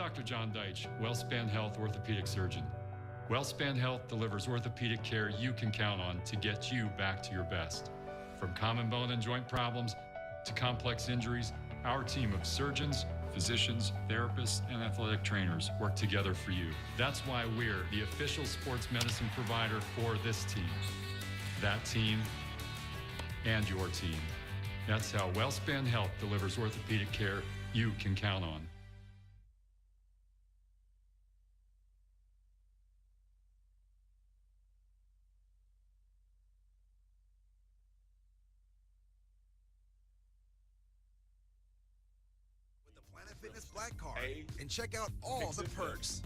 Dr. John Deitch, WellSpan Health Orthopedic Surgeon. WellSpan Health delivers orthopedic care you can count on to get you back to your best. From common bone and joint problems to complex injuries, our team of surgeons, physicians, therapists, and athletic trainers work together for you. That's why we're the official sports medicine provider for this team, that team, and your team. That's how WellSpan Health delivers orthopedic care you can count on. Fitness Black Card and check out all the perks,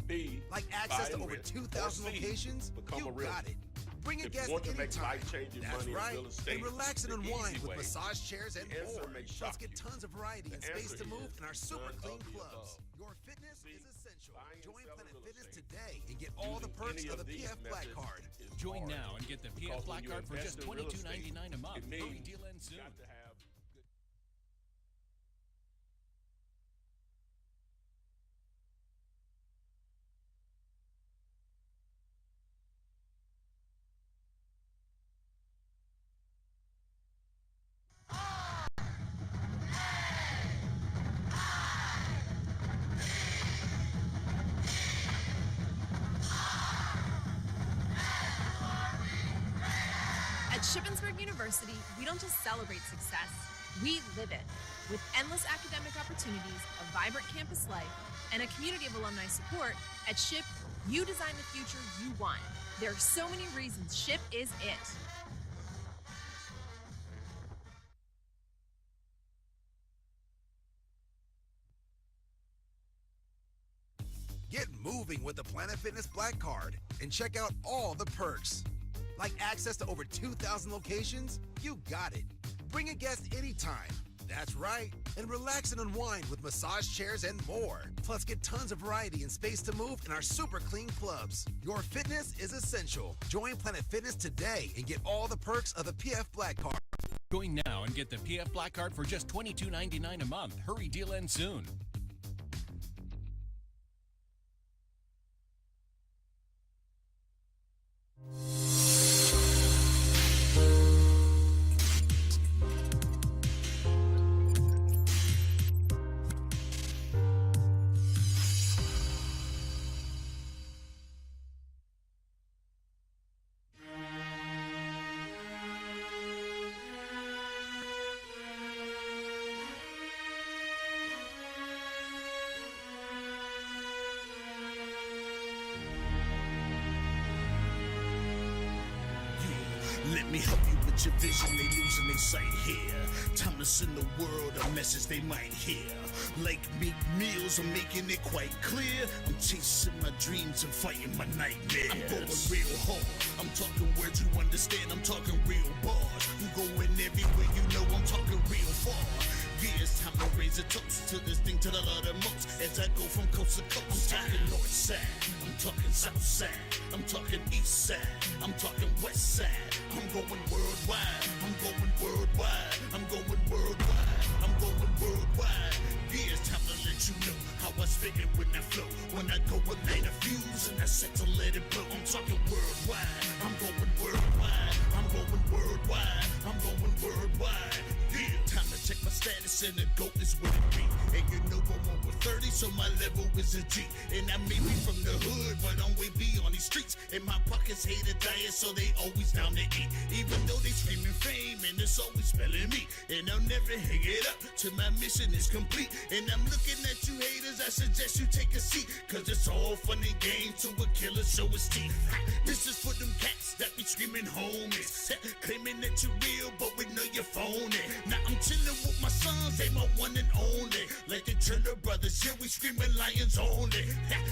like access to over 2,000 locations. You got it. Bring a guest anytime. That's right. And relax and unwind with massage chairs and more. Let's get tons of variety and space to move in our super clean clubs. Your fitness is essential. Join Planet Fitness today and get all the perks of the PF Black Card. Join now and get the PF Black Card for just $22.99 a month. Hurry, deal ends soon. At Chambersburg University, we don't just celebrate success, we live it. With endless academic opportunities, a vibrant campus life, and a community of alumni support, at SHIP, you design the future you want. There are so many reasons SHIP is it. Get moving with the Planet Fitness Black Card and check out all the perks. Like access to over 2,000 locations? You got it. Bring a guest anytime. That's right. And relax and unwind with massage chairs and more. Plus, get tons of variety and space to move in our super clean clubs. Your fitness is essential. Join Planet Fitness today and get all the perks of the PF Black Card. Join now and get the PF Black Card for just $22.99 a month. Hurry, deal ends soon. Let me help you with your vision, they losing their sight here. Time to send the world a message they might hear. Like meat meals, I'm making it quite clear. I'm chasing my dreams and fighting my nightmares. I'm going real hard, I'm talking words you understand, I'm talking real bars. I'm going everywhere you know, I'm talking real far. Yeah, it's time to raise a toast to this thing to the love the most. As I go from coast to coast, I'm talking north side, I'm talking south side, I'm talking east side, I'm talking west side. I'm going worldwide, I'm going worldwide, I'm going worldwide, I'm going worldwide. Yeah, it's time to let you know how I spit it when I flow. When I go and light a fuse and I set to let it blow. I'm talking worldwide, I'm going worldwide, I'm going worldwide, I'm going worldwide. Yeah, time to check my status and the GOAT is what it be. And you know I'm over 30, so my level is a G. And I may be from the hood, but I'm way beyond these streets. And my pockets hate a diet, so they always down to eat. Even though they screaming fame, and it's always spelling me. And I'll never hang it up till my mission is complete. And I'm looking at you haters, I suggest you take a seat. Cause it's all fun and games till a killer show his teeth. This is for them cats that be screaming homies. Claiming that you're real, but we know you're phony. Now I'm chilling with my sons, they my one and only. Like the Turner brothers, yeah, we screaming lions only.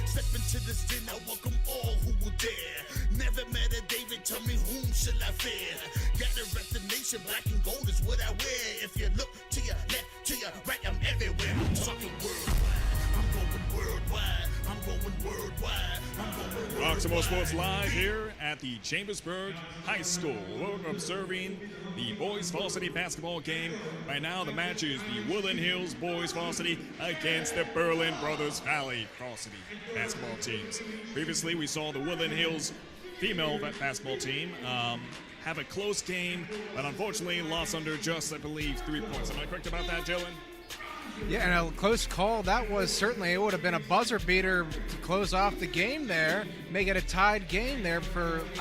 Step into this den, I welcome all who will dare. Never met a David, tell me whom shall I fear? Gotta rep the nation, black and gold is what I wear. If you look to your left, to your right, I'm everywhere. I'm talking worldwide, I'm going worldwide, I'm going worldwide, I'm going worldwide. Roxamore Sports Live here at the Chambersburg High School. We're observing the boys varsity basketball game. Right now, the match is the Woodland Hills boys varsity against the Berlin Brothers Valley varsity basketball teams. Previously, we saw the Woodland Hills female basketball team have a close game, but unfortunately lost under just, I believe, 3 points. Am I correct about that, Dylan? Yeah, and a close call. That was certainly, it would have been a buzzer beater to close off the game there, make it a tied game there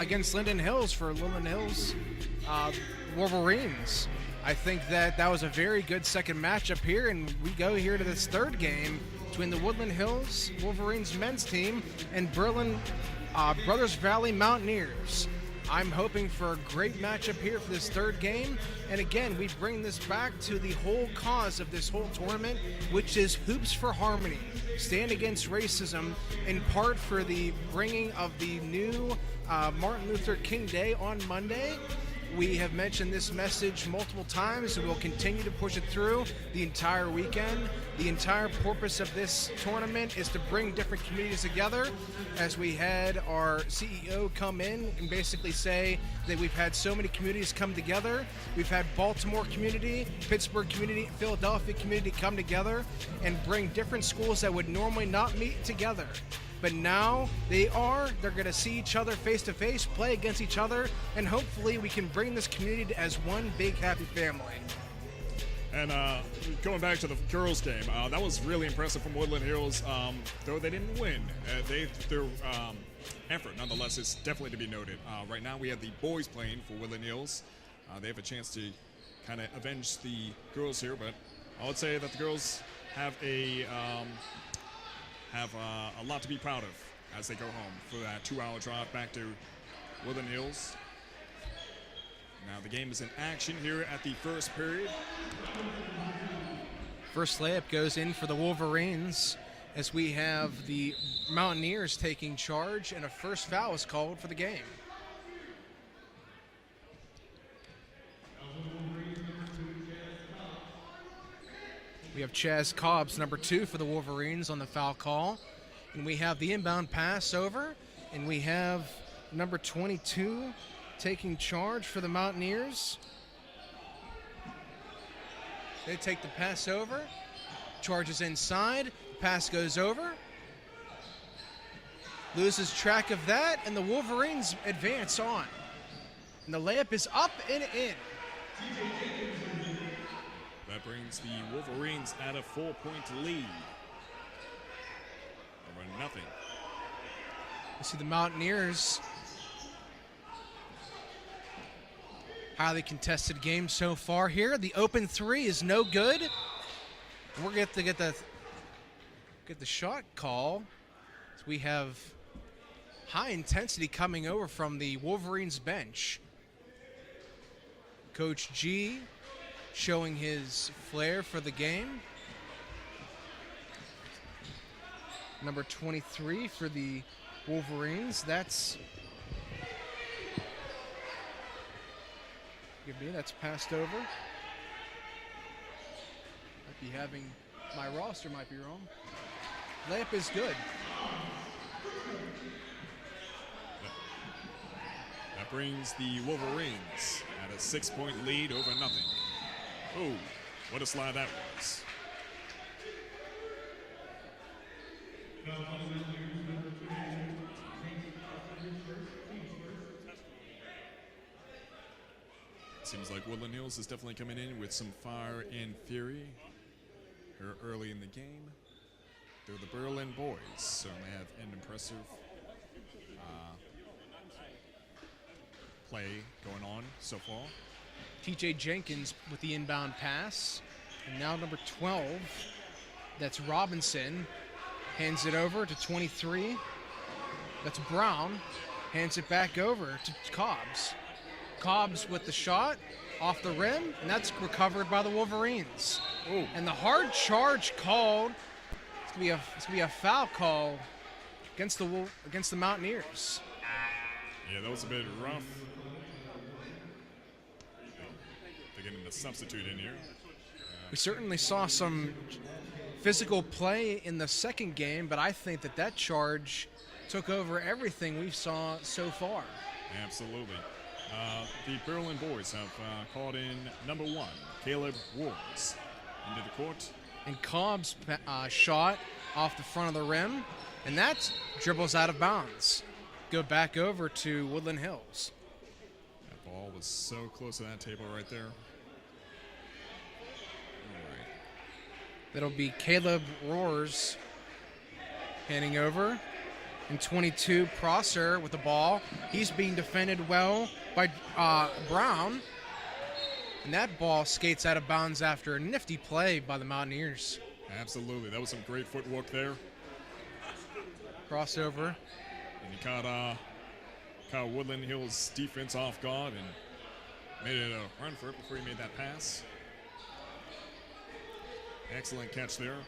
against Linden Hills for Linden Hills Wolverines. I think that was a very good second matchup here, and we go here to this third game between the Woodland Hills Wolverines men's team and Berlin Brothers Valley Mountaineers. I'm hoping for a great matchup here for this third game. And again, we bring this back to the whole cause of this whole tournament, which is Hoops for Harmony. Stand against racism, in part for the bringing of the new Martin Luther King Day on Monday. We have mentioned this message multiple times, and we'll continue to push it through the entire weekend. The entire purpose of this tournament is to bring different communities together, as we had our CEO come in and basically say that we've had so many communities come together. We've had Baltimore community, Pittsburgh community, Philadelphia community come together and bring different schools that would normally not meet together. But now they're going to see each other face to face, play against each other, and hopefully we can bring this community as one big happy family. And going back to the girls' game, that was really impressive from Woodland Hills. Though they didn't win, their effort, nonetheless, is definitely to be noted. Right now, we have the boys playing for Woodland Hills. They have a chance to kind of avenge the girls here, but I would say that the girls have a lot to be proud of as they go home for that 2-hour drive back to Woodland Hills. Now the game is in action here at the first period. First layup goes in for the Wolverines as we have the Mountaineers taking charge, and a first foul is called for the game. We have Chaz Cobbs, number 2 for the Wolverines on the foul call. And we have the inbound pass over, and we have number 22 taking charge for the Mountaineers. They take the pass over, charges inside, pass goes over, loses track of that, and the Wolverines advance on. And the layup is up and in. That brings the Wolverines at a 4-point lead. Over nothing. You see the Mountaineers. Highly contested game so far here. The open 3 is no good. We're going to get the shot call. So we have high intensity coming over from the Wolverines bench. Coach G showing his flair for the game. Number 23 for the Wolverines. That's passed over. Might be having, my roster might be wrong. Layup is good. That brings the Wolverines at a 6-point lead over nothing. Oh, what a slide that was. Seems like Woodland Hills is definitely coming in with some fire and fury here early in the game. They're the Berlin boys, so they have an impressive play going on so far. TJ Jenkins with the inbound pass. And now number 12, that's Robinson, hands it over to 23. That's Brown, hands it back over to Cobbs. Cobbs with the shot off the rim, and that's recovered by the Wolverines. Ooh. And the hard charge called. It's gonna be a foul call against the Mountaineers. Yeah, that was a bit rough. They're getting the substitute in here. We certainly saw some physical play in the second game, but I think that charge took over everything we saw so far. Absolutely. The Berlin boys have called in number 1, Caleb Wars, into the court. And Cobb's shot off the front of the rim, and that dribbles out of bounds. Go back over to Woodland Hills. That ball was so close to that table right there. All right. That'll be Caleb Roars handing over. And 22, Prosser with the ball. He's being defended well by Brown. And that ball skates out of bounds after a nifty play by the Mountaineers. Absolutely. That was some great footwork there. Crossover. And he caught Woodland Hills defense off guard and made it a run for it before he made that pass. Excellent catch there.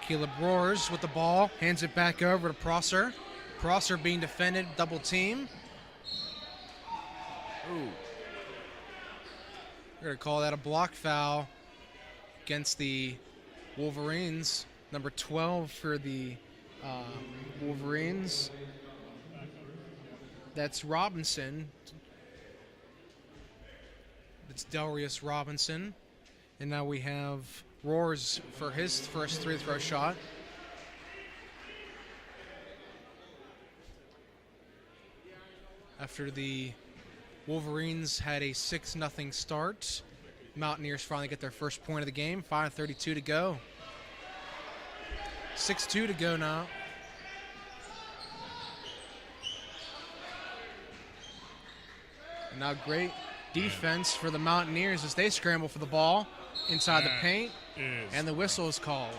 Caleb Roars with the ball, hands it back over to Prosser. Prosser being defended, double team. Ooh. We're going to call that a block foul against the Wolverines. Number 12 for the Wolverines. That's Robinson. It's Delrius Robinson. And now we have Roars for his first free-throw shot. After the Wolverines had a 6-0 start, Mountaineers finally get their first point of the game. 5:32 to go. 6-2 to go now. And now great defense for the Mountaineers as they scramble for the ball inside the paint, and the whistle is called.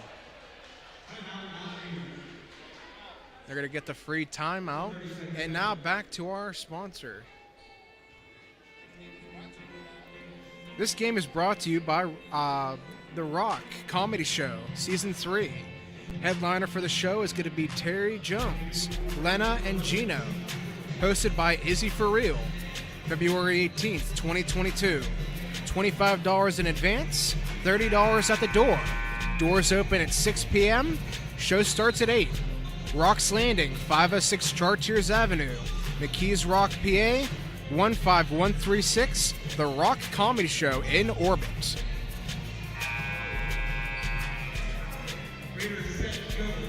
They're going to get the free timeout. And now back to our sponsor. This game is brought to you by The Rock Comedy Show, Season 3. Headliner for the show is going to be Terry Jones, Lena, and Gino. Hosted by Izzy For Real. February 18th, 2022. $25 in advance, $30 at the door. Doors open at 6 p.m. Show starts at 8. Rock's Landing, 506 Chartiers Avenue, McKees Rock, PA, 15136. The Rock Comedy Show in orbit.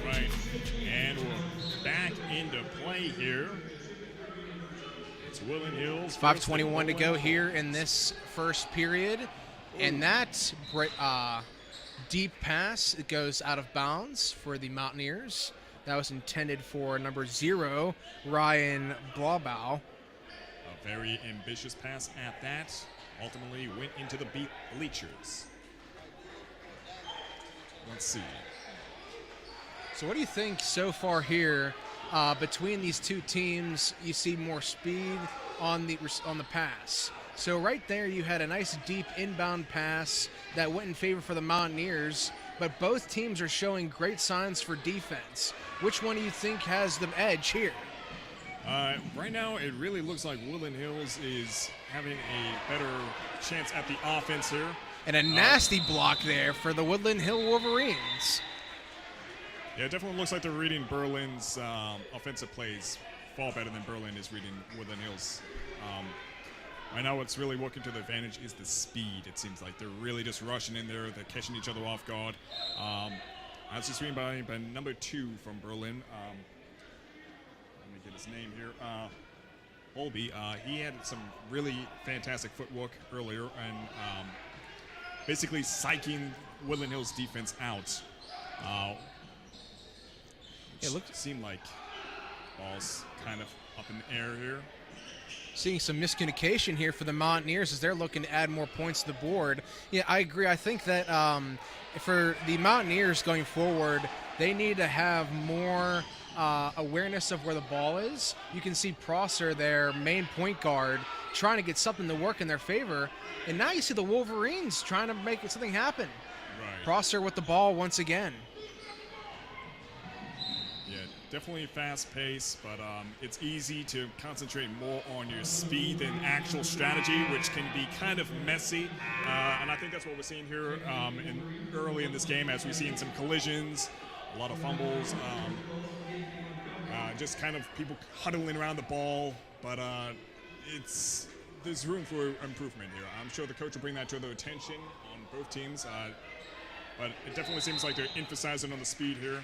Right, and we're back into play here. It's Woodland Hills. 5:21 to go here in this first period. And that deep pass, it goes out of bounds for the Mountaineers. That was intended for number 0, Ryan Blaubaugh. A very ambitious pass at that. Ultimately went into the bleachers. Let's see. So what do you think so far here between these two teams? You see more speed on the pass. So right there you had a nice deep inbound pass that went in favor for the Mountaineers, but both teams are showing great signs for defense. Which one do you think has the edge here? Right now it really looks like Woodland Hills is having a better chance at the offense here. And a nasty block there for the Woodland Hill Wolverines. Yeah, it definitely looks like they're reading Berlin's offensive plays far better than Berlin is reading Woodland Hills. Right now what's really working to their advantage is the speed. It seems like they're really just rushing in there. They're catching each other off guard. That's just by number 2 from Berlin. Let me get his name here. Holby. He had some really fantastic footwork earlier and basically psyching Woodland Hills defense out. It seemed like ball's kind of up in the air here. Seeing some miscommunication here for the Mountaineers as they're looking to add more points to the board. Yeah, I agree. I think that for the Mountaineers going forward, they need to have more awareness of where the ball is. You can see Prosser, their main point guard, trying to get something to work in their favor. And now you see the Wolverines trying to make something happen. Right. Prosser with the ball once again. Yeah, definitely fast pace, but it's easy to concentrate more on your speed than actual strategy, which can be kind of messy. And I think that's what we're seeing here early in this game, as we've seen some collisions, a lot of fumbles. just kind of people huddling around the ball, but there's room for improvement here. I'm sure the coach will bring that to their attention on both teams, but it definitely seems like they're emphasizing on the speed here.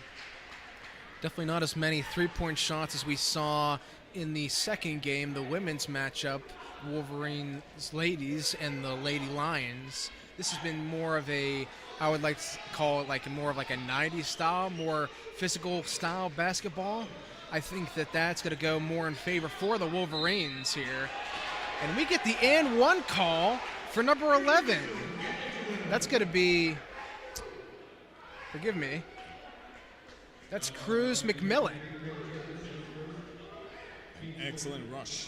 Definitely not as many three-point shots as we saw in the second game, the women's matchup, Wolverines ladies and the Lady Lions. This has been more of a, I would like to call it like more of like a 90s style, more physical style basketball. I think that that's going to go more in favor for the Wolverines here. And we get the and one call for number 11. That's going to be, forgive me, that's Cruz McMillan. Excellent rush.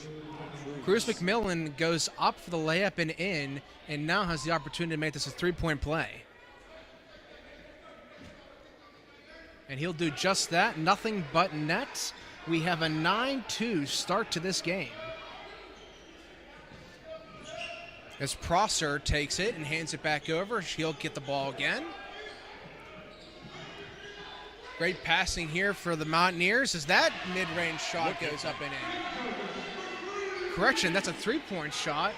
Cruz McMillan goes up for the layup and in, and now has the opportunity to make this a three-point play. And he'll do just that, nothing but net. We have a 9-2 start to this game. As Prosser takes it and hands it back over, he'll get the ball again. Great passing here for the Mountaineers as that mid-range shot goes up and in. Correction, that's a three-point shot.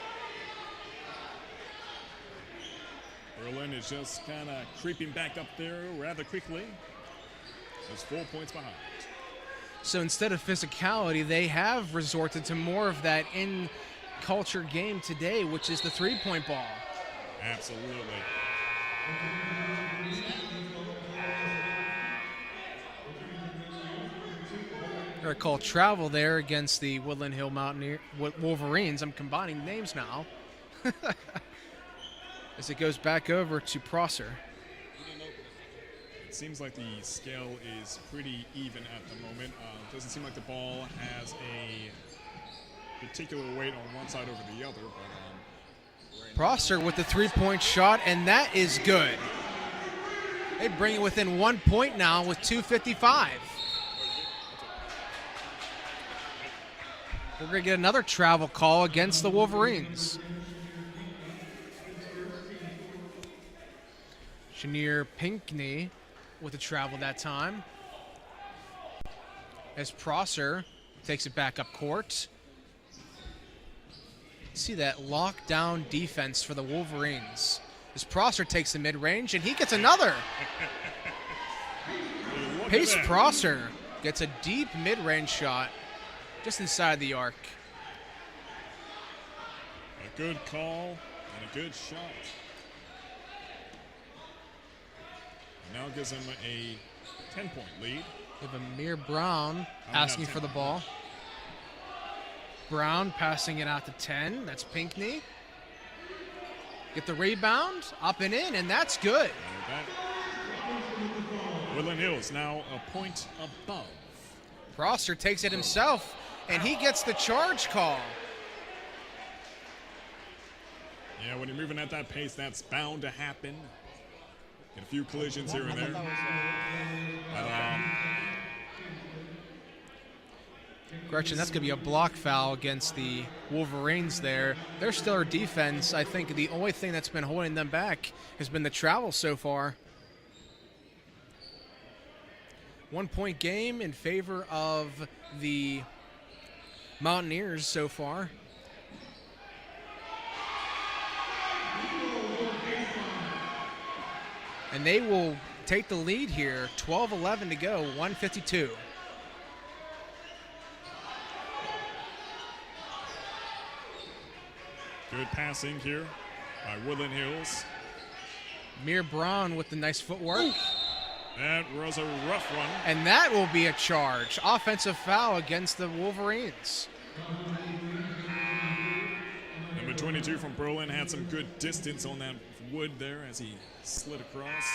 Berlin is just kind of creeping back up there rather quickly. There's 4 points behind. So instead of physicality, they have resorted to more of that in-culture game today, which is the three-point ball. Absolutely. They're called travel there against the Woodland Hill Wolverines. I'm combining names now. As it goes back over to Prosser. It seems like the scale is pretty even at the moment. Doesn't seem like the ball has a particular weight on one side over the other. But Prosser with the three-point shot, and that is good. They bring it within 1 point now with 2:55. We're going to get another travel call against the Wolverines. Chenier Pinkney with the travel that time. As Prosser takes it back up court. See that lockdown defense for the Wolverines. As Prosser takes the mid-range, and he gets another. Pace Prosser gets a deep mid-range shot just inside the arc. A good call and a good shot. Now gives him a 10-point lead. We have Amir Brown asking for the ball. Brown passing it out to 10. That's Pinkney. Get the rebound, up and in, and that's good. Woodland Hills now a point above. Prosser takes it himself, and he gets the charge call. Yeah, when you're moving at that pace, that's bound to happen. Get a few collisions here and there. Gretchen, that's going to be a block foul against the Wolverines there. Their stellar defense, I think the only thing that's been holding them back has been the travel so far. 1 point game in favor of the Mountaineers so far. And they will take the lead here. 12-11 to go, 152. Good passing here by Woodland Hills. Amir Brown with the nice footwork. Ooh. That was a rough one. And that will be a charge. Offensive foul against the Wolverines. Number 22 from Berlin had some good distance on that wood there as he slid across.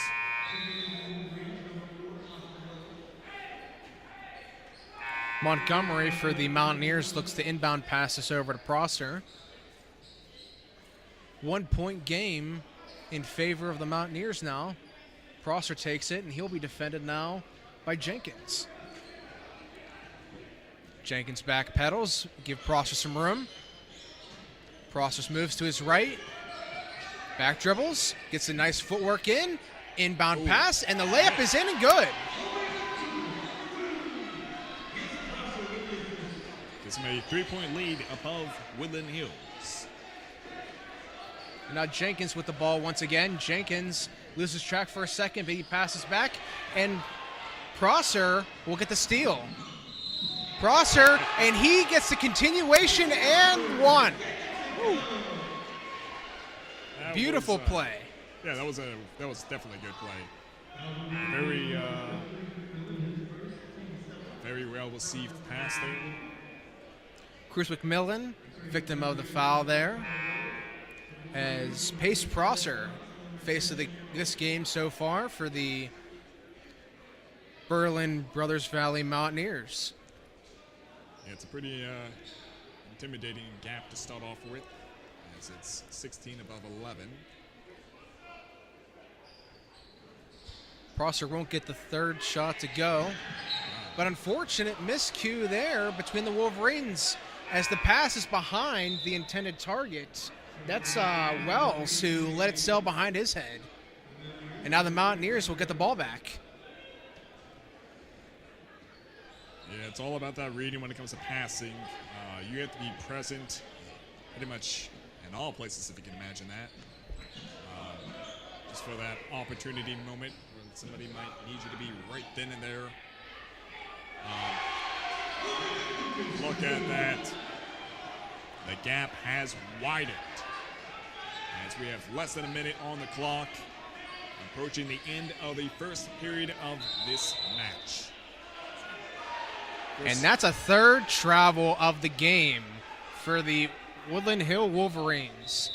Montgomery for the Mountaineers looks to inbound pass this over to Prosser. 1 point game in favor of the Mountaineers now. Prosser takes it, and he'll be defended now by Jenkins. Jenkins back pedals, give Prosser some room. Prosser moves to his right. Back dribbles, gets a nice footwork in. Inbound pass, and the layup is in and good. It's a 3-point lead above Woodland Hills. Now Jenkins with the ball once again. Jenkins loses track for a second, but he passes back, and Prosser will get the steal. Prosser, and he gets the continuation and one. Beautiful play. Yeah, that was definitely a good play. Very well received pass there. Cruz McMillan, victim of the foul there, as Pace Prosser face of this game so far for the Berlin Brothers Valley Mountaineers. Yeah, it's a pretty intimidating gap to start off with, as it's 16 above 11. Prosser won't get the third shot to go, but unfortunate miscue there between the Wolverines as the pass is behind the intended target. That's Wells who let it sail behind his head. And now the Mountaineers will get the ball back. Yeah, it's all about that reading when it comes to passing. You have to be present pretty much in all places, if you can imagine that. Just for that opportunity moment where somebody might need you to be right then and there. Look at that. The gap has widened as we have less than a minute on the clock, approaching the end of the first period of this match. And that's a third travel of the game for the Woodland Hill Wolverines.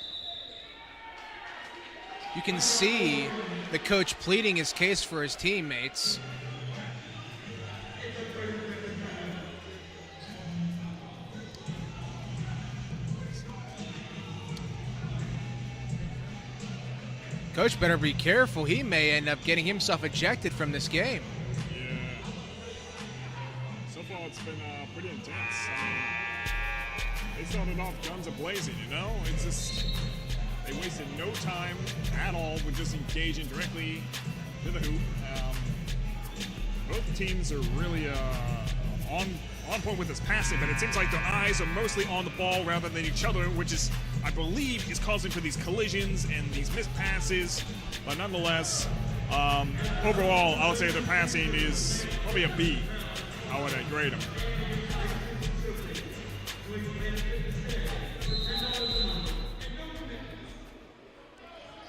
You can see the coach pleading his case for his teammates. Coach better be careful. He may end up getting himself ejected from this game. Yeah. So far, it's been pretty intense. I mean, they started off guns a-blazing, you know? It's just, they wasted no time at all with just engaging directly to the hoop. Both teams are really on point with this passing, but it seems like their eyes are mostly on the ball rather than each other, which is, I believe, is causing for these collisions and these missed passes. But nonetheless, overall, I would say their passing is probably a B. I would grade them.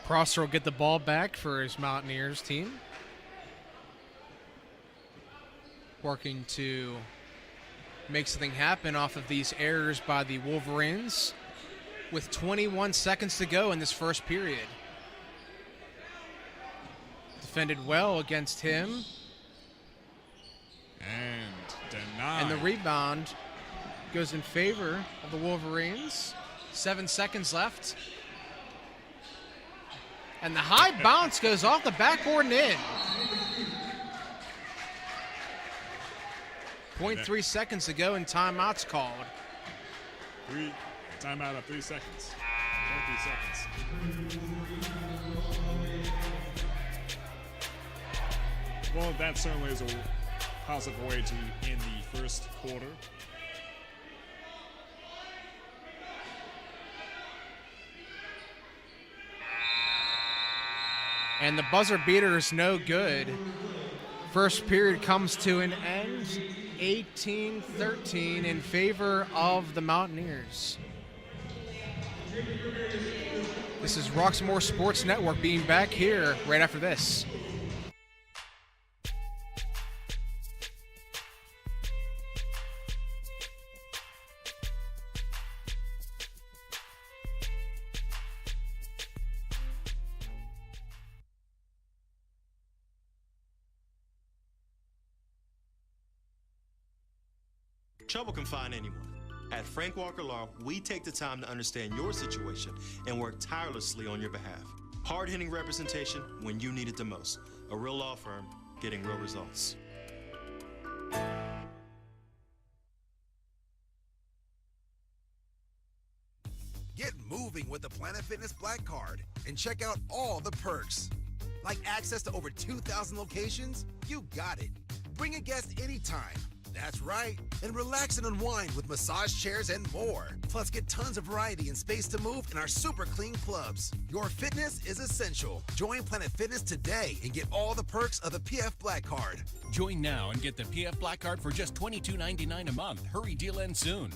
Prosser will get the ball back for his Mountaineers team. Working to make something happen off of these errors by the Wolverines with 21 seconds to go in this first period. Defended well against him. And denied. And the rebound goes in favor of the Wolverines. 7 seconds left. And the high bounce goes off the backboard and in. 0.3 seconds to go and timeout's called. Timeout of 3 seconds. 0.3 seconds. Well, that certainly is a positive way to end the first quarter. And the buzzer beater is no good. First period comes to an end, 18-13 in favor of the Mountaineers. This is Roxamore Sports Network being back here right after this. Trouble can find anyone. At Frank Walker Law, we take the time to understand your situation and work tirelessly on your behalf. Hard-hitting representation when you need it the most. A real law firm getting real results. Get moving with the Planet Fitness Black Card and check out all the perks. Like access to over 2,000 locations? You got it. Bring a guest anytime. That's right. And relax and unwind with massage chairs and more. Plus, get tons of variety and space to move in our super clean clubs. Your fitness is essential. Join Planet Fitness today and get all the perks of the PF Black Card. Join now and get the PF Black Card for just $22.99 a month. Hurry, deal ends soon.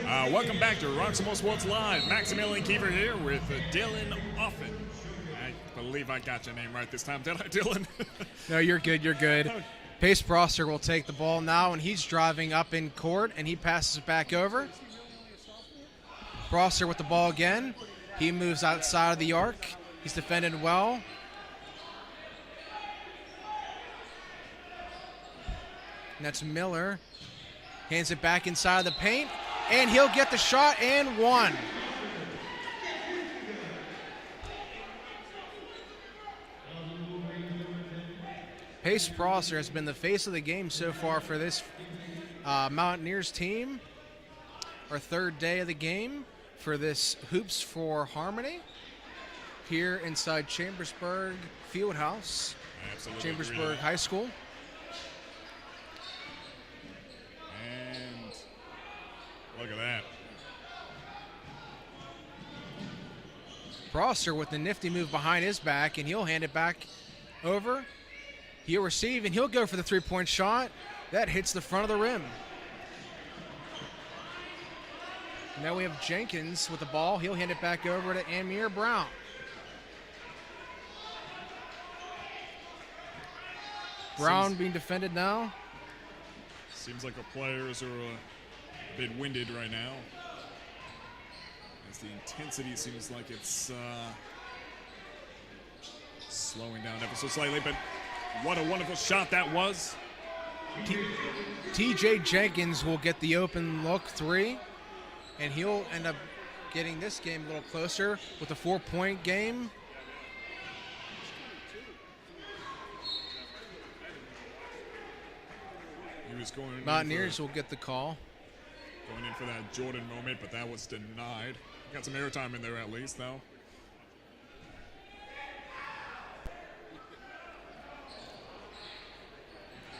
Welcome back to Roxamore Sports Live. Maximilian Kiefer here with Dylan Offen. I believe I got your name right this time. Did I, Dylan? No, you're good. You're good. Pace Prosser will take the ball now, and he's driving up in court, and he passes it back over. Prosser with the ball again. He moves outside of the arc. He's defended well. And that's Miller. Hands it back inside of the paint, and he'll get the shot and one. Pace Prosser has been the face of the game so far for this Mountaineers team. Our third day of the game for this Hoops for Harmony here inside Chambersburg Fieldhouse, Chambersburg High School. And look at that. Prosser with the nifty move behind his back, and he'll hand it back over. He'll receive, and he'll go for the three-point shot. That hits the front of the rim. Now we have Jenkins with the ball. He'll hand it back over to Amir Brown. Brown being defended now. Seems like the players are a bit winded right now, as the intensity seems like it's slowing down ever so slightly, but what a wonderful shot that was. TJ Jenkins will get the open look three, and he'll end up getting this game a little closer with a 4-point game. He was going Mountaineers will get the call. Going in for that Jordan moment, but that was denied. Got some airtime in there at least, though.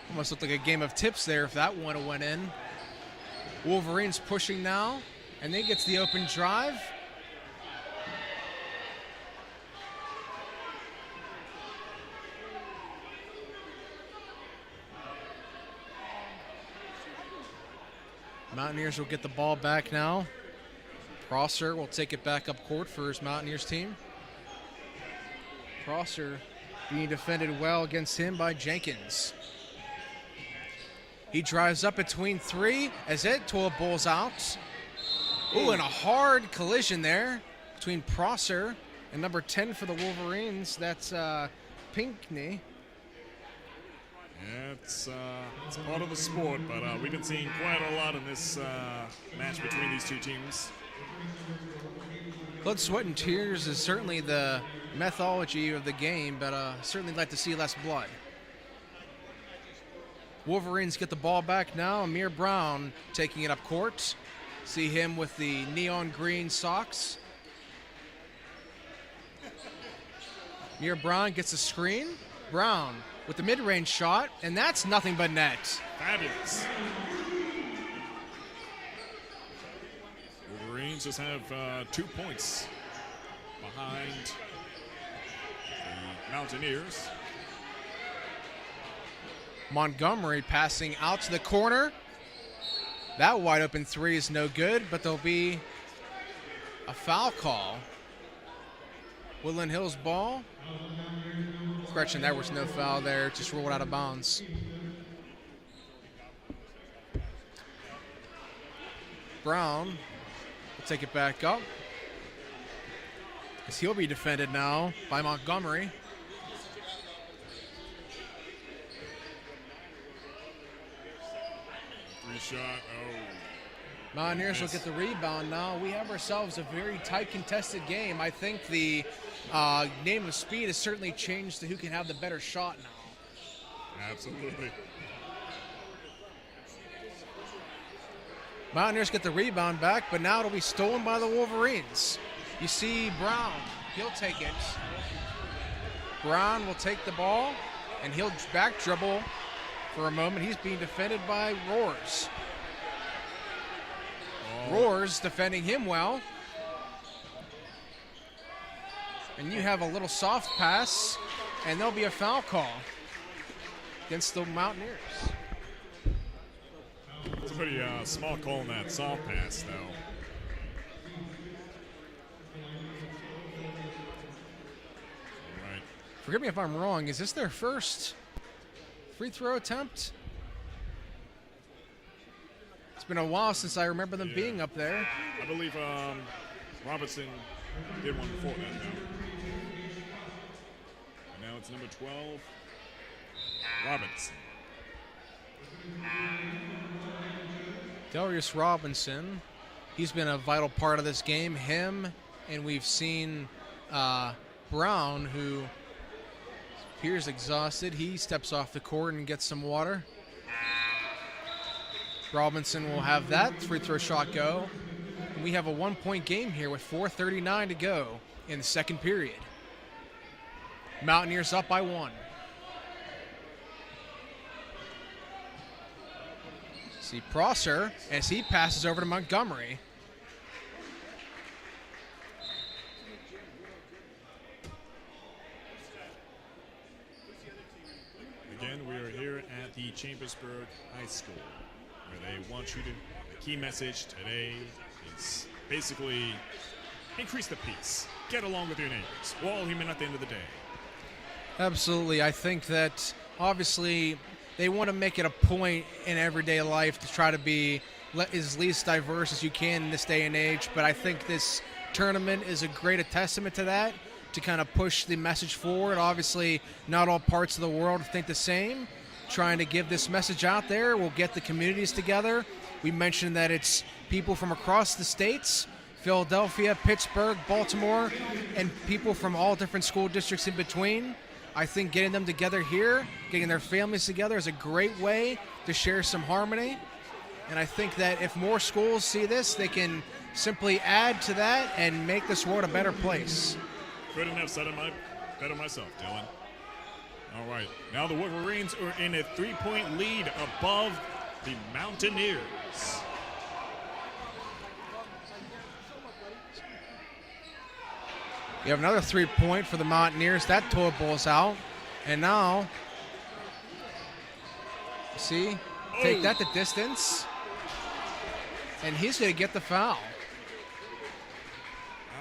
Almost looked like a game of tips there if that one went in. Wolverines pushing now, and then gets the open drive. Mountaineers will get the ball back now. Prosser will take it back up court for his Mountaineers team. Prosser being defended well against him by Jenkins. He drives up between three as it toilet bowls out. Ooh, and a hard collision there between Prosser and number 10 for the Wolverines. That's Pinckney. Yeah, it's part of the sport, but we've been seeing quite a lot in this match between these two teams. Blood, sweat, and tears is certainly the methodology of the game, but certainly like to see less blood. Wolverines get the ball back now. Amir Brown taking it up court. See him with the neon green socks. Amir Brown gets a screen. Brown with the mid-range shot, and that's nothing but net. Fabulous. Wolverines just have 2 points behind the Mountaineers. Montgomery passing out to the corner. That wide open three is no good, but there'll be a foul call. Woodland Hills ball. Correction, there was no foul there, just rolled out of bounds. Brown will take it back up, as he'll be defended now by Montgomery. Shot. Oh. Mountaineers will get the rebound now. We have ourselves a very tight contested game. I think the name of speed has certainly changed to who can have the better shot now. Absolutely. Mountaineers get the rebound back, but now it'll be stolen by the Wolverines. You see Brown. He'll take it. Brown will take the ball. And he'll back dribble for a moment. He's being defended by Roars. Roars defending him well. And you have a little soft pass, and there'll be a foul call against the Mountaineers. It's a pretty small call on that soft pass, though. All right. Forgive me if I'm wrong. Is this their first free throw attempt? It's been a while since I remember them being up there. I believe Robertson did one before that, though. And now it's number 12, Robinson. Darius Robinson, he's been a vital part of this game. Him, and we've seen Brown, who appears exhausted. He steps off the court and gets some water. Robinson will have that free throw shot go. And we have a 1-point game here with 4:39 to go in the second period. Mountaineers up by 1. See Prosser as he passes over to Montgomery. Again, we are here at the Chambersburg High School, where they want you to, the key message today is basically increase the peace. Get along with your neighbors. We're all human at the end of the day. Absolutely. I think that obviously they want to make it a point in everyday life to try to be as least diverse as you can in this day and age. But I think this tournament is a great testament to that, to kind of push the message forward. Obviously, not all parts of the world think the same. Trying to give this message out there will get the communities together. We mentioned that it's people from across the states, Philadelphia, Pittsburgh, Baltimore, and people from all different school districts in between. I think getting them together here, getting their families together is a great way to share some harmony. And I think that if more schools see this, they can simply add to that and make this world a better place. Couldn't have said it better myself, Dylan. All right, now the Wolverines are in a 3-point lead above the Mountaineers. You have another 3-point for the Mountaineers. That toy ball's out. And now, see, take that to distance. And he's going to get the foul.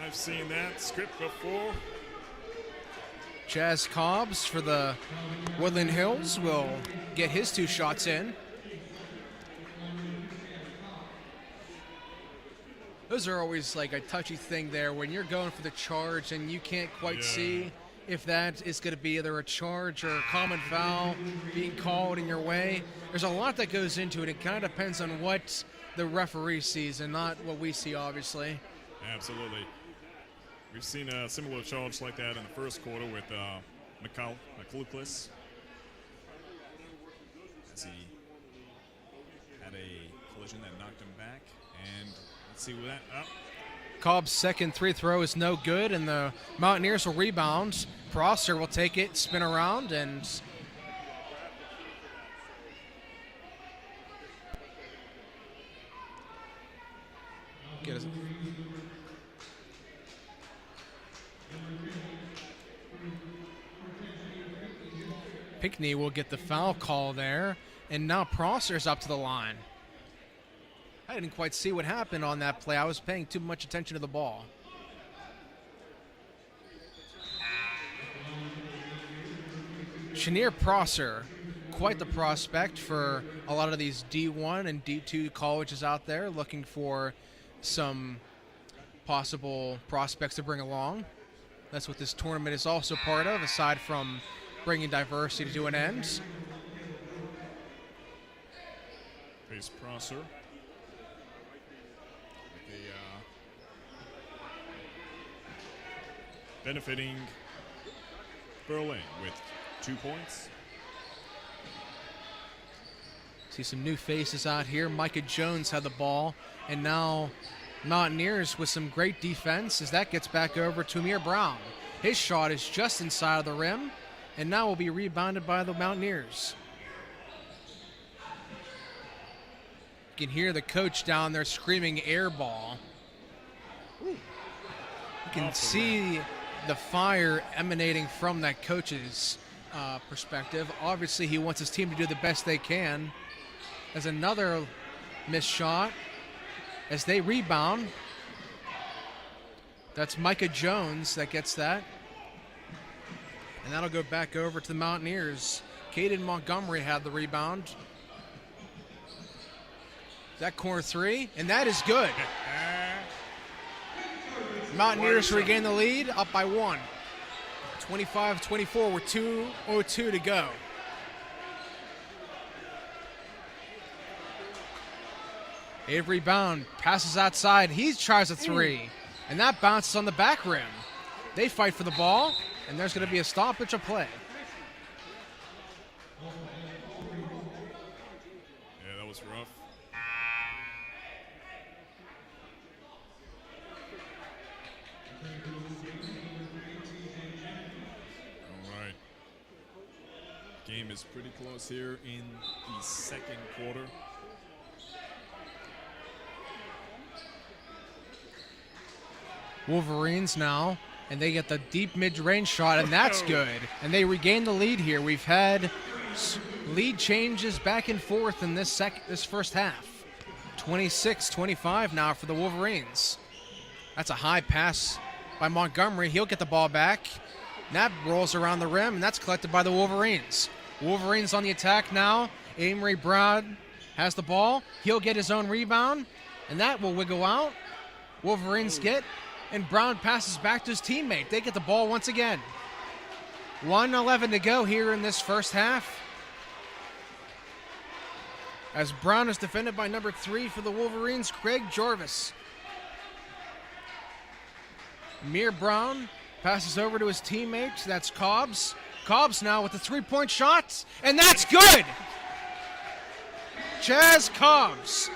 I've seen that script before. Chaz Cobbs for the Woodland Hills will get his 2 shots in. Those are always like a touchy thing there when you're going for the charge and you can't quite see if that is going to be either a charge or a common foul being called in your way. There's a lot that goes into it. It kind of depends on what the referee sees and not what we see, obviously. Absolutely. We've seen a similar charge like that in the first quarter with McCluckless, as he had a collision that knocked him back. And let's see what that up. Cobb's second free throw is no good, and the Mountaineers will rebound. Prosser will take it, spin around, and get us. Pickney will get the foul call there, and now Prosser's up to the line. I didn't quite see what happened on that play. I was paying too much attention to the ball. Chenier Prosser, quite the prospect for a lot of these D1 and D2 colleges out there looking for some possible prospects to bring along. That's what this tournament is also part of, aside from bringing diversity to an end. Pace Prosser. Benefiting Berlin with 2 points. See some new faces out here. Micah Jones had the ball, and now Mountaineers with some great defense as that gets back over to Amir Brown. His shot is just inside of the rim, and now will be rebounded by the Mountaineers. You can hear the coach down there screaming air ball. You can see the fire emanating from that coach's perspective. Obviously, he wants his team to do the best they can. As another missed shot as they rebound. That's Micah Jones that gets that. And that'll go back over to the Mountaineers. Caden Montgomery had the rebound. That corner three, and that is good. Mountaineers regain the lead, up by 1. 25-24 with 2:02 to go. Avery Bound passes outside. He tries a three, and that bounces on the back rim. They fight for the ball, and there's going to be a stoppage of play. Yeah, that was rough. All right. Game is pretty close here in the second quarter. Wolverines now, and they get the deep mid-range shot, and that's good. And they regain the lead here. We've had lead changes back and forth in this first half. 26-25 now for the Wolverines. That's a high pass by Montgomery. He'll get the ball back. That rolls around the rim, and that's collected by the Wolverines. Wolverines on the attack now. Amory Brown has the ball. He'll get his own rebound, and that will wiggle out. Wolverines get, and Brown passes back to his teammate. They get the ball once again. 1:11 to go here in this first half. As Brown is defended by number 3 for the Wolverines, Craig Jarvis. Amir Brown passes over to his teammate. That's Cobbs. Cobbs now with the three-point shot, and that's good! Chaz Cobbs.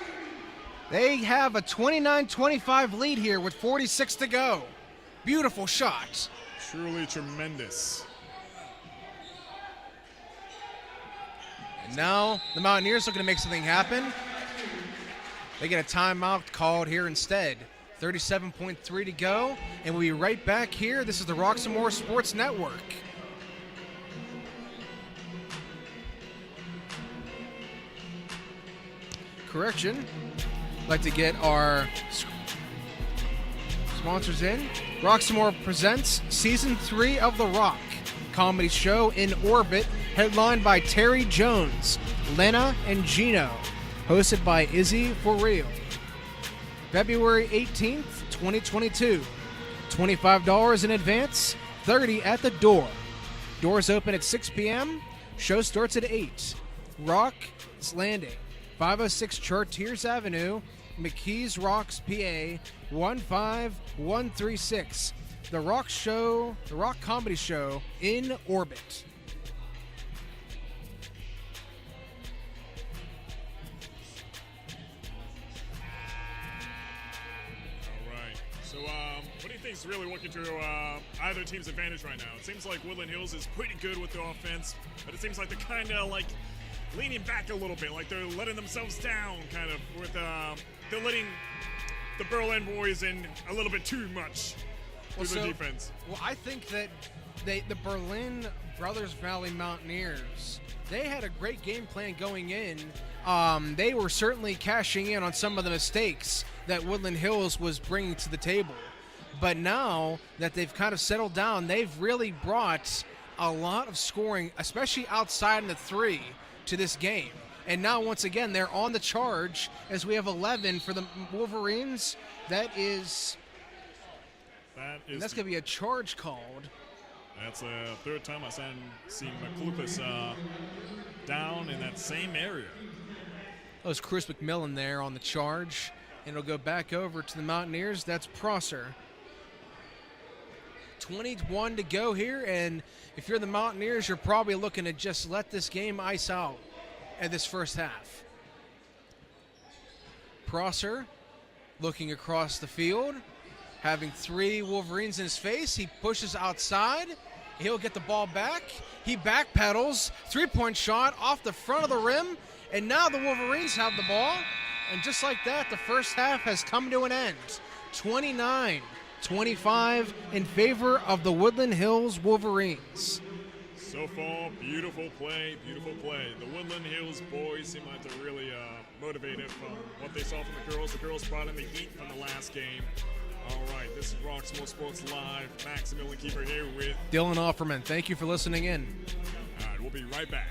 They have a 29-25 lead here with 46 to go. Beautiful shot. Truly tremendous. And now the Mountaineers looking to make something happen. They get a timeout called here instead. 37.3 to go, and we'll be right back here. This is the Roxamore Sports Network. Correction. Like to get our sponsors in. Roxamore presents Season 3 of The Rock, comedy show in orbit, headlined by Terry Jones, Lena, and Gino, hosted by Izzy For Real. February 18th, 2022. $25 in advance, $30 at the door. Doors open at 6 p.m. Show starts at 8. Rock's Landing, 506 Chartiers Avenue, McKees Rocks, PA 15136. The Rock Comedy Show in orbit. So, what do you think is really working to either team's advantage right now? It seems like Woodland Hills is pretty good with the offense, but it seems like they're kind of like leaning back a little bit, like they're letting themselves down, kind of. With they're letting the Berlin boys in a little bit too much through the defense. Well, I think that the Berlin Brothers Valley Mountaineers, they had a great game plan going in. They were certainly cashing in on some of the mistakes that Woodland Hills was bringing to the table. But now that they've kind of settled down, they've really brought a lot of scoring, especially outside in the three, to this game. And now, once again, they're on the charge as we have 11 for the Wolverines. That's going to be a charge called. That's the third time I've seen McLucas down in that same area. That was Chris McMillan there on the charge. And it'll go back over to the Mountaineers. That's Prosser. 21 to go here, and if you're the Mountaineers, you're probably looking to just let this game ice out at this first half. Prosser looking across the field, having three Wolverines in his face. He pushes outside, He'll get the ball back. He backpedals. Three-point shot off the front of the rim. And now the Wolverines have the ball. And just like that, the first half has come to an end. 29-25 in favor of the Woodland Hills Wolverines. So far, beautiful play, beautiful play. The Woodland Hills boys seem like they're really motivated from what they saw from the girls. The girls brought in the heat from the last game. All right, this is Roxamore Sports Live. Maximilian Keeper here with Dylan Offerman. Thank you for listening in. All right, we'll be right back.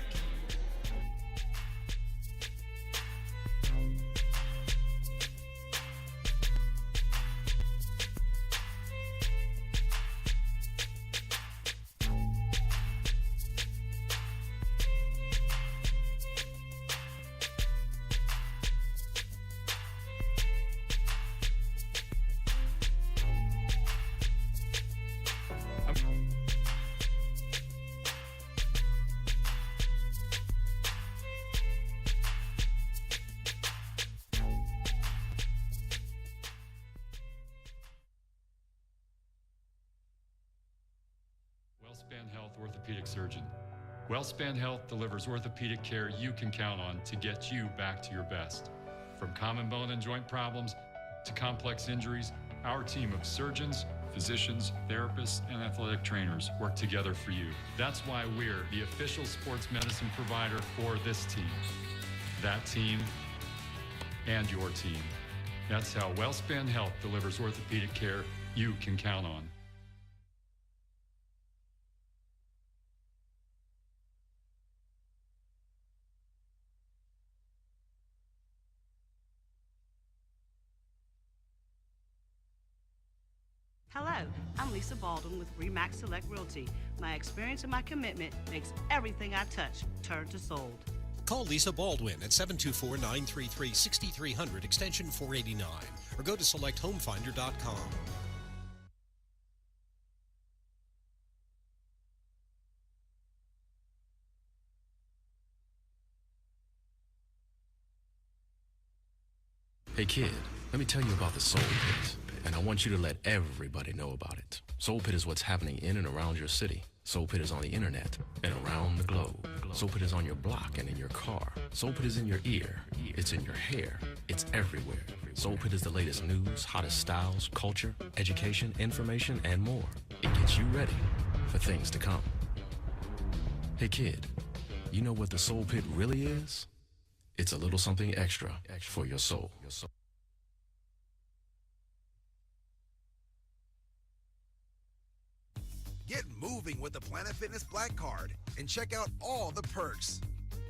WellSpan Health Orthopedic Surgeon. WellSpan Health delivers orthopedic care you can count on to get you back to your best. From common bone and joint problems to complex injuries, our team of surgeons, physicians, therapists, and athletic trainers work together for you. That's why we're the official sports medicine provider for this team, that team, and your team. That's how WellSpan Health delivers orthopedic care you can count on. Hello, I'm Lisa Baldwin with Remax Select Realty. My experience and my commitment makes everything I touch turn to sold. Call Lisa Baldwin at 724-933-6300 extension 489 or go to selecthomefinder.com. Hey kid, let me tell you about the Soul Pit. And I want you to let everybody know about it. Soul Pit is what's happening in and around your city. Soul Pit is on the internet and around the globe. Soul Pit is on your block and in your car. Soul Pit is in your ear. It's in your hair. It's everywhere. Soul Pit is the latest news, hottest styles, culture, education, information, and more. It gets you ready for things to come. Hey kid, you know what the Soul Pit really is? It's a little something extra for your soul. Get moving with the Planet Fitness Black Card and check out all the perks.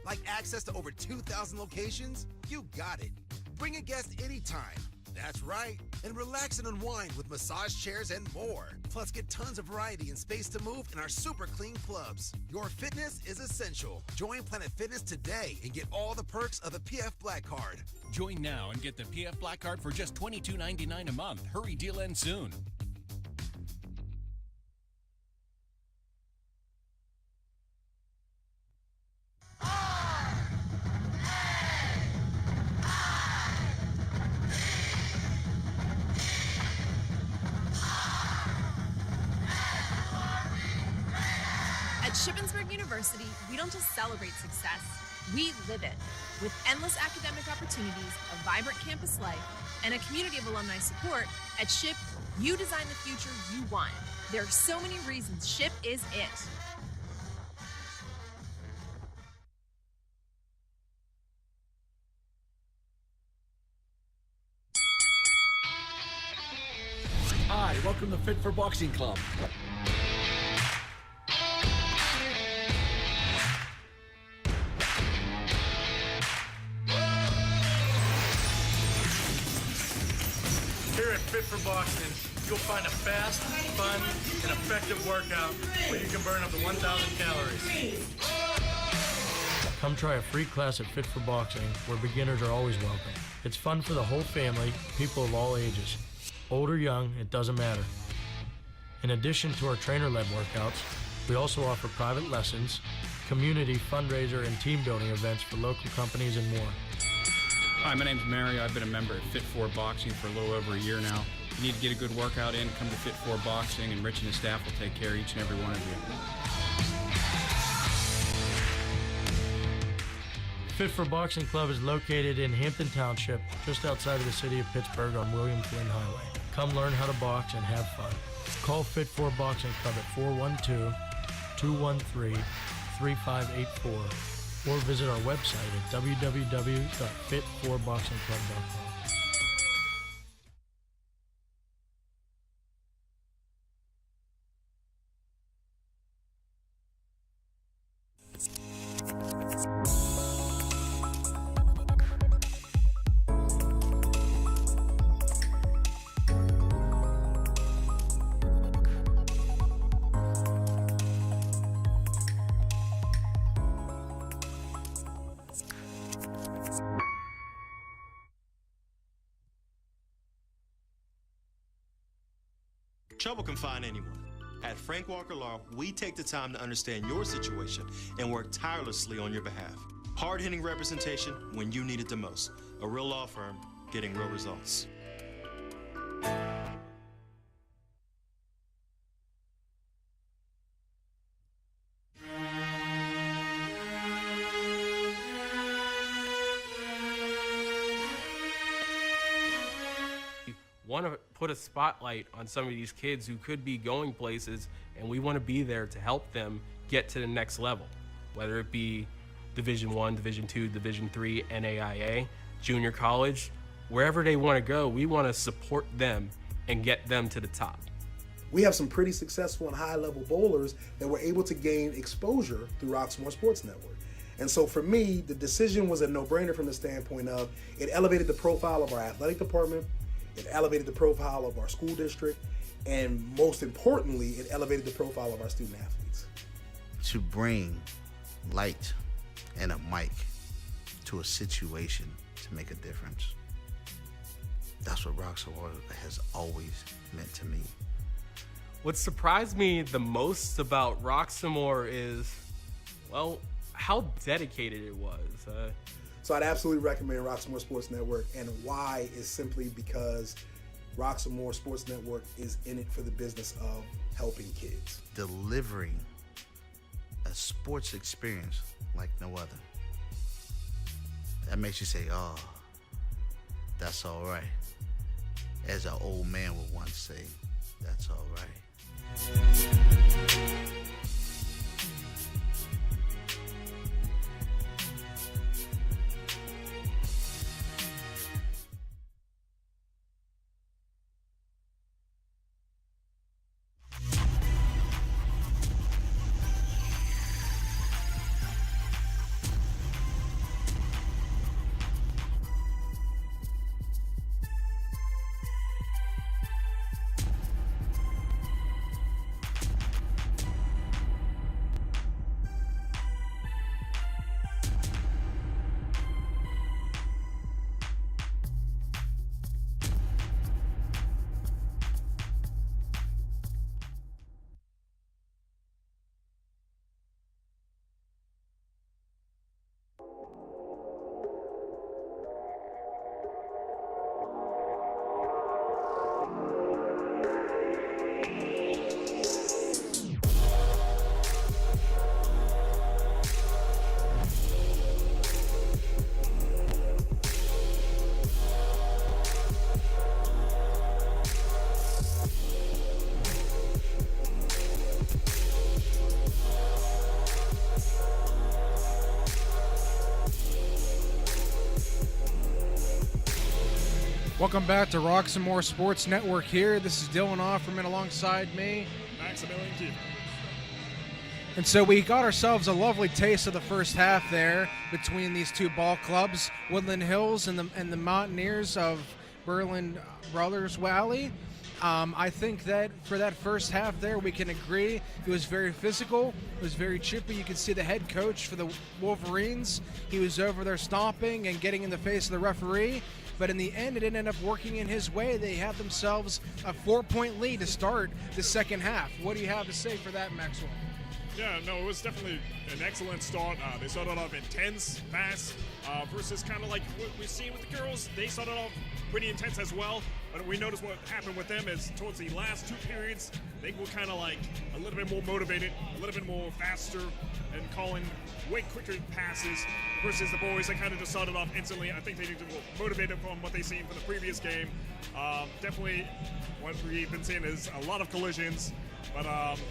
Like access to over 2,000 locations? You got it. Bring a guest anytime. That's right. And relax and unwind with massage chairs and more. Plus, get tons of variety and space to move in our super clean clubs. Your fitness is essential. Join Planet Fitness today and get all the perks of the PF Black Card. Join now and get the PF Black Card for just $22.99 a month. Hurry, deal ends soon. At Chambersburg University, we don't just celebrate success, we live it. With endless academic opportunities, a vibrant campus life, and a community of alumni support, at SHIP, you design the future you want. There are so many reasons SHIP is it. Hi, welcome to Fit for Boxing Club. Here at Fit for Boxing, you'll find a fast, fun, and effective workout where you can burn up to 1,000 calories. Come try a free class at Fit for Boxing, where beginners are always welcome. It's fun for the whole family, people of all ages. Old or young, it doesn't matter. In addition to our trainer-led workouts, we also offer private lessons, community fundraiser and team building events for local companies and more. Hi, my name's Mary. I've been a member at Fit for Boxing for a little over a year now. you need to get a good workout in, come to Fit for Boxing, and Rich and his staff will take care of each and every one of you. Fit for Boxing Club is located in Hampton Township, just outside of the city of Pittsburgh on William Flynn Highway. Come learn how to box and have fun. Call Fit for Boxing Club at 412-213-3584 or visit our website at www.fit4boxingclub.com. Trouble can find anyone. At Frank Walker Law, we take the time to understand your situation and work tirelessly on your behalf. Hard-hitting representation when you need it the most. A real law firm getting real results. Want to put a spotlight on some of these kids who could be going places, and we want to be there to help them get to the next level, whether it be Division I, Division II, Division III, NAIA, junior college, wherever they want to go, we want to support them and get them to the top. We have some pretty successful and high-level bowlers that were able to gain exposure through Roxamore Sports Network. And so for me, the decision was a no-brainer from the standpoint of it elevated the profile of our athletic department, it elevated the profile of our school district, and most importantly, it elevated the profile of our student athletes. To bring light and a mic to a situation to make a difference. That's what Roxamore has always meant to me. What surprised me the most about Roxamore is, well, how dedicated it was. So I'd absolutely recommend Roxamore Sports Network, and why is simply because Roxamore Sports Network is in it for the business of helping kids. Delivering a sports experience like no other. That makes you say, oh, that's all right. As an old man would once say, that's all right. Welcome back to Roxamore Sports Network here. This is Dylan Offerman alongside me. Maximilian Kiefer. And so we got ourselves a lovely taste of the first half there between these two ball clubs, Woodland Hills and the Mountaineers of Berlin Brothers Valley. I think that for that first half there, we can agree it was very physical. It was very chippy. You could see the head coach for the Wolverines. He was over there stomping and getting in the face of the referee. But in the end, it ended up working in his way. They had themselves a 4-point lead to start the second half. What do you have to say for that, Maxwell? Yeah, no, it was definitely an excellent start. They started off intense, fast, versus kind of like what we've seen with the girls. They started off pretty intense as well, but we noticed what happened with them is towards the last 2 periods, they were kind of like a little bit more motivated, a little bit more faster, and calling way quicker passes versus the boys that kind of just started off instantly. I think they need to be motivated from what they've seen from the previous game. Definitely what we've been seeing is a lot of collisions, but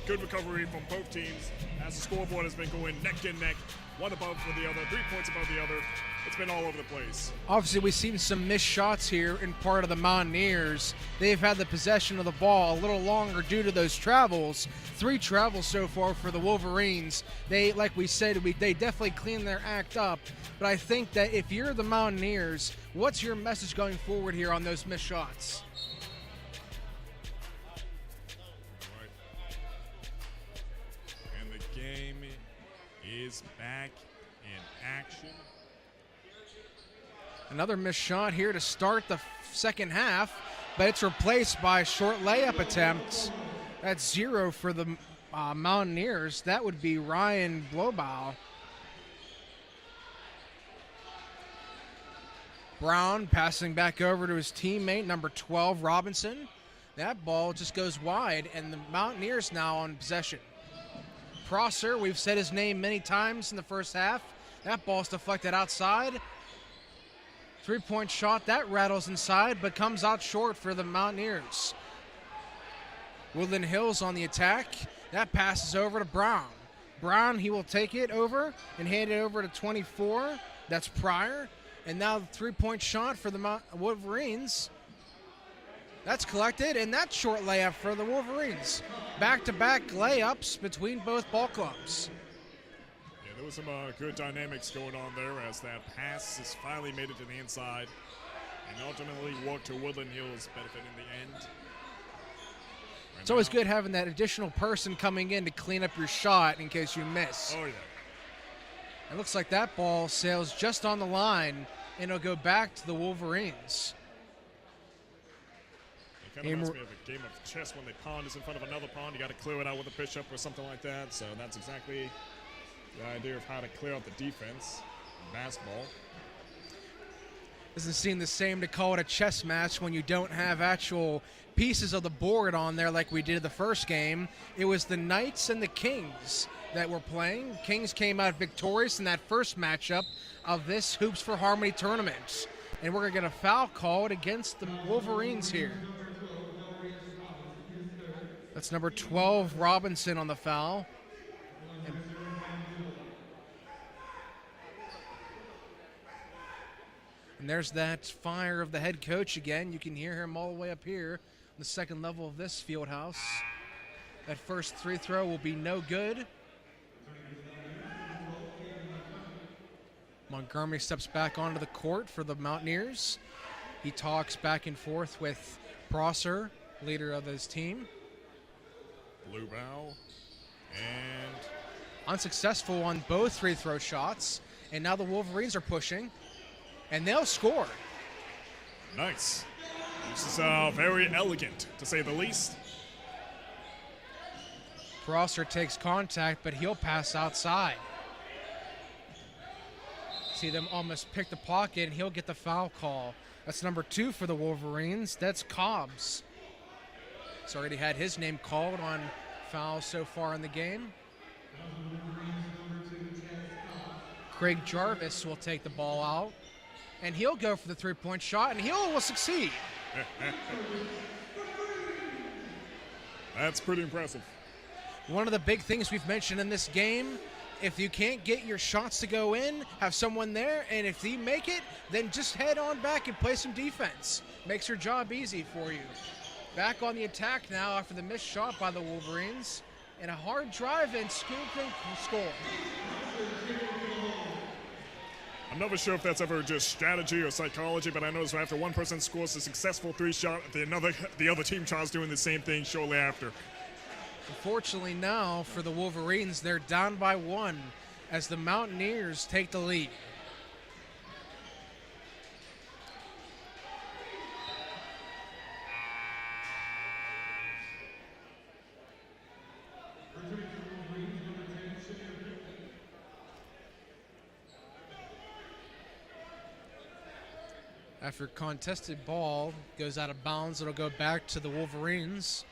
good recovery from both teams as the scoreboard has been going neck and neck, one above for the other, 3 points above the other. It's been all over the place. Obviously, we've seen some missed shots here in part of the Mountaineers. They've had the possession of the ball a little longer due to those travels. 3 travels so far for the Wolverines. They, like we said, they definitely cleaned their act up. But I think that if you're the Mountaineers, what's your message going forward here on those missed shots? And the game is back in action. Another missed shot here to start the second half, but it's replaced by a short layup attempt. That's 0 for the Mountaineers. That would be Ryan Blowbow. Brown passing back over to his teammate, number 12, Robinson. That ball just goes wide, and the Mountaineers now on possession. Prosser, we've said his name many times in the first half. That ball's deflected outside. 3-point shot, that rattles inside, but comes out short for the Mountaineers. Woodland Hills on the attack. That passes over to Brown. Brown, he will take it over and hand it over to 24. That's Pryor. And now the 3-point shot for the Wolverines. That's collected, and that's short layup for the Wolverines. Back-to-back layups between both ball clubs. Yeah, there was some good dynamics going on there as that pass has finally made it to the inside and ultimately walked to Woodland Hills, benefiting the end. It's always good having that additional person coming in to clean up your shot in case you miss. Oh, yeah. It looks like that ball sails just on the line, and it'll go back to the Wolverines. It kind of reminds me of a game of chess when the pawn is in front of another pawn. You got to clear it out with a bishop or something like that. So that's exactly the idea of how to clear out the defense in basketball. Doesn't seem the same to call it a chess match when you don't have actual pieces of the board on there like we did the first game. It was the Knights and the Kings that were playing. Kings came out victorious in that first matchup of this Hoops for Harmony tournament. And we're going to get a foul called against the Wolverines here. That's number 12, Robinson, on the foul. And there's that fire of the head coach again. You can hear him all the way up here on the second level of this field house. That first free throw will be no good. Montgomery steps back onto the court for the Mountaineers. He talks back and forth with Prosser, leader of his team. Blue-bow and unsuccessful on both free throw shots. And now the Wolverines are pushing, and they'll score. Nice. This is very elegant, to say the least. Prosser takes contact, but he'll pass outside. See them almost pick the pocket, and he'll get the foul call. That's number 2 for the Wolverines. That's Cobbs. He's already had his name called on fouls so far in the game. Craig Jarvis will take the ball out, and he'll go for the 3-point shot, and he will succeed. That's pretty impressive. One of the big things we've mentioned in this game, if you can't get your shots to go in, have someone there, and if you make it, then just head on back and play some defense. Makes your job easy for you. Back on the attack now after the missed shot by the Wolverines, and a hard drive, and Scoop can score. I'm never sure if that's ever just strategy or psychology, but I notice after one person scores a successful 3-shot, the other team tries doing the same thing shortly after. Unfortunately now for the Wolverines, they're down by 1 as the Mountaineers take the lead. After contested ball goes out of bounds, it'll go back to the Wolverines.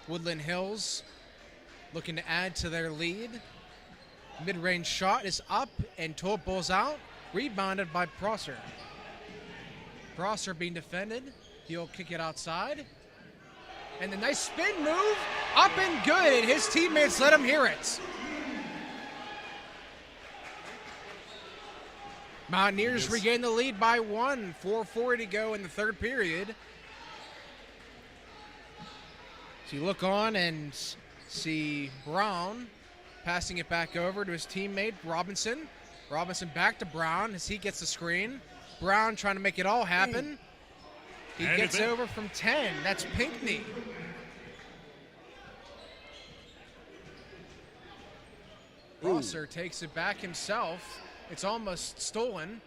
Woodland Hills looking to add to their lead. Mid-range shot is up and ball's out. Rebounded by Prosser. Prosser being defended. He'll kick it outside. And the nice spin move, up and good. His teammates let him hear it. Mountaineers regain the lead by 1. 4:40 to go in the third period. So you look on and see Brown passing it back over to his teammate, Robinson. Robinson back to Brown as he gets the screen. Brown trying to make it all happen. He gets over from 10. That's Pinckney. Prosser takes it back himself. It's almost stolen.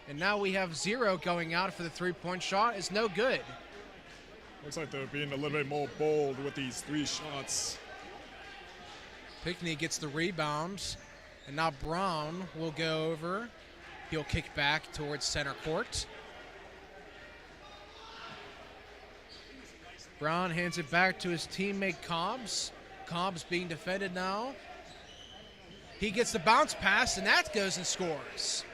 And now we have 0 going out for the three-point shot. It's no good. Looks like they're being a little bit more bold with these 3 shots. Pinckney gets the rebound. And now Brown will go over. He'll kick back towards center court. Brown hands it back to his teammate Cobbs. Cobbs being defended now. He gets the bounce pass, and that goes and scores.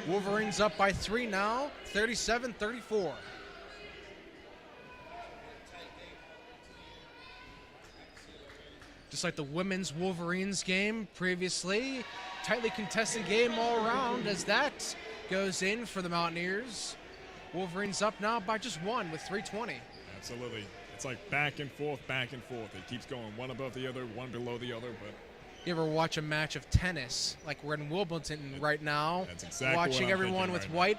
Wolverines up by 3 now, 37-34. Just like the women's Wolverines game previously, tightly contested game all around as that goes in for the Mountaineers. Wolverines up now by just 1 with 3:20. Absolutely. It's like back and forth, back and forth. It keeps going one above the other, one below the other. But you ever watch a match of tennis? Like we're in Wimbledon right now. That's exactly watching what I'm everyone with right white.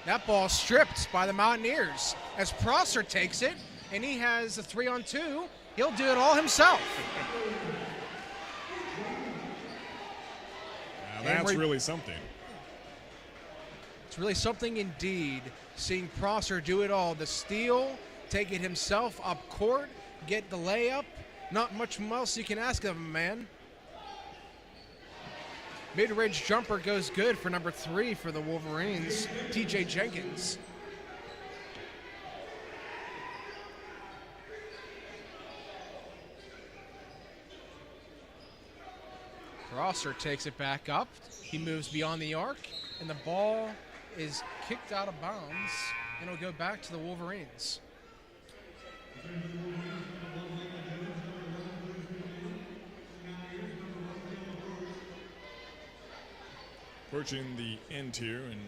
That ball stripped by the Mountaineers as Prosser takes it, and he has a 3-on-2. He'll do it all himself. Now that's really something. It's really something indeed, seeing Prosser do it all. The steal, take it himself up court, get the layup. Not much else you can ask of him, man. Mid-range jumper goes good for number 3 for the Wolverines, TJ Jenkins. Prosser takes it back up. He moves beyond the arc, and the ball is kicked out of bounds, and it'll go back to the Wolverines. Approaching the end here and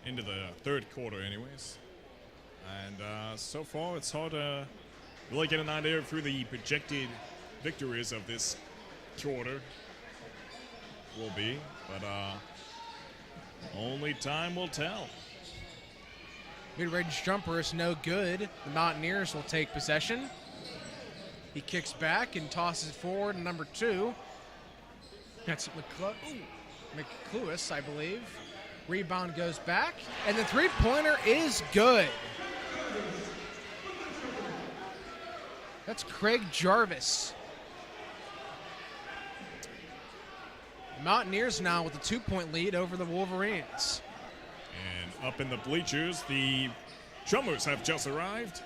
into the third quarter anyways. And so far it's hard to really get an idea through the projected victories of this quarter will be, but only time will tell. Mid-range jumper is no good. The Mountaineers will take possession. He kicks back and tosses it forward to number 2. That's McClewis, I believe. Rebound goes back, and the three-pointer is good. That's Craig Jarvis. Mountaineers now with a 2-point lead over the Wolverines. And up in the bleachers, the Drummers have just arrived.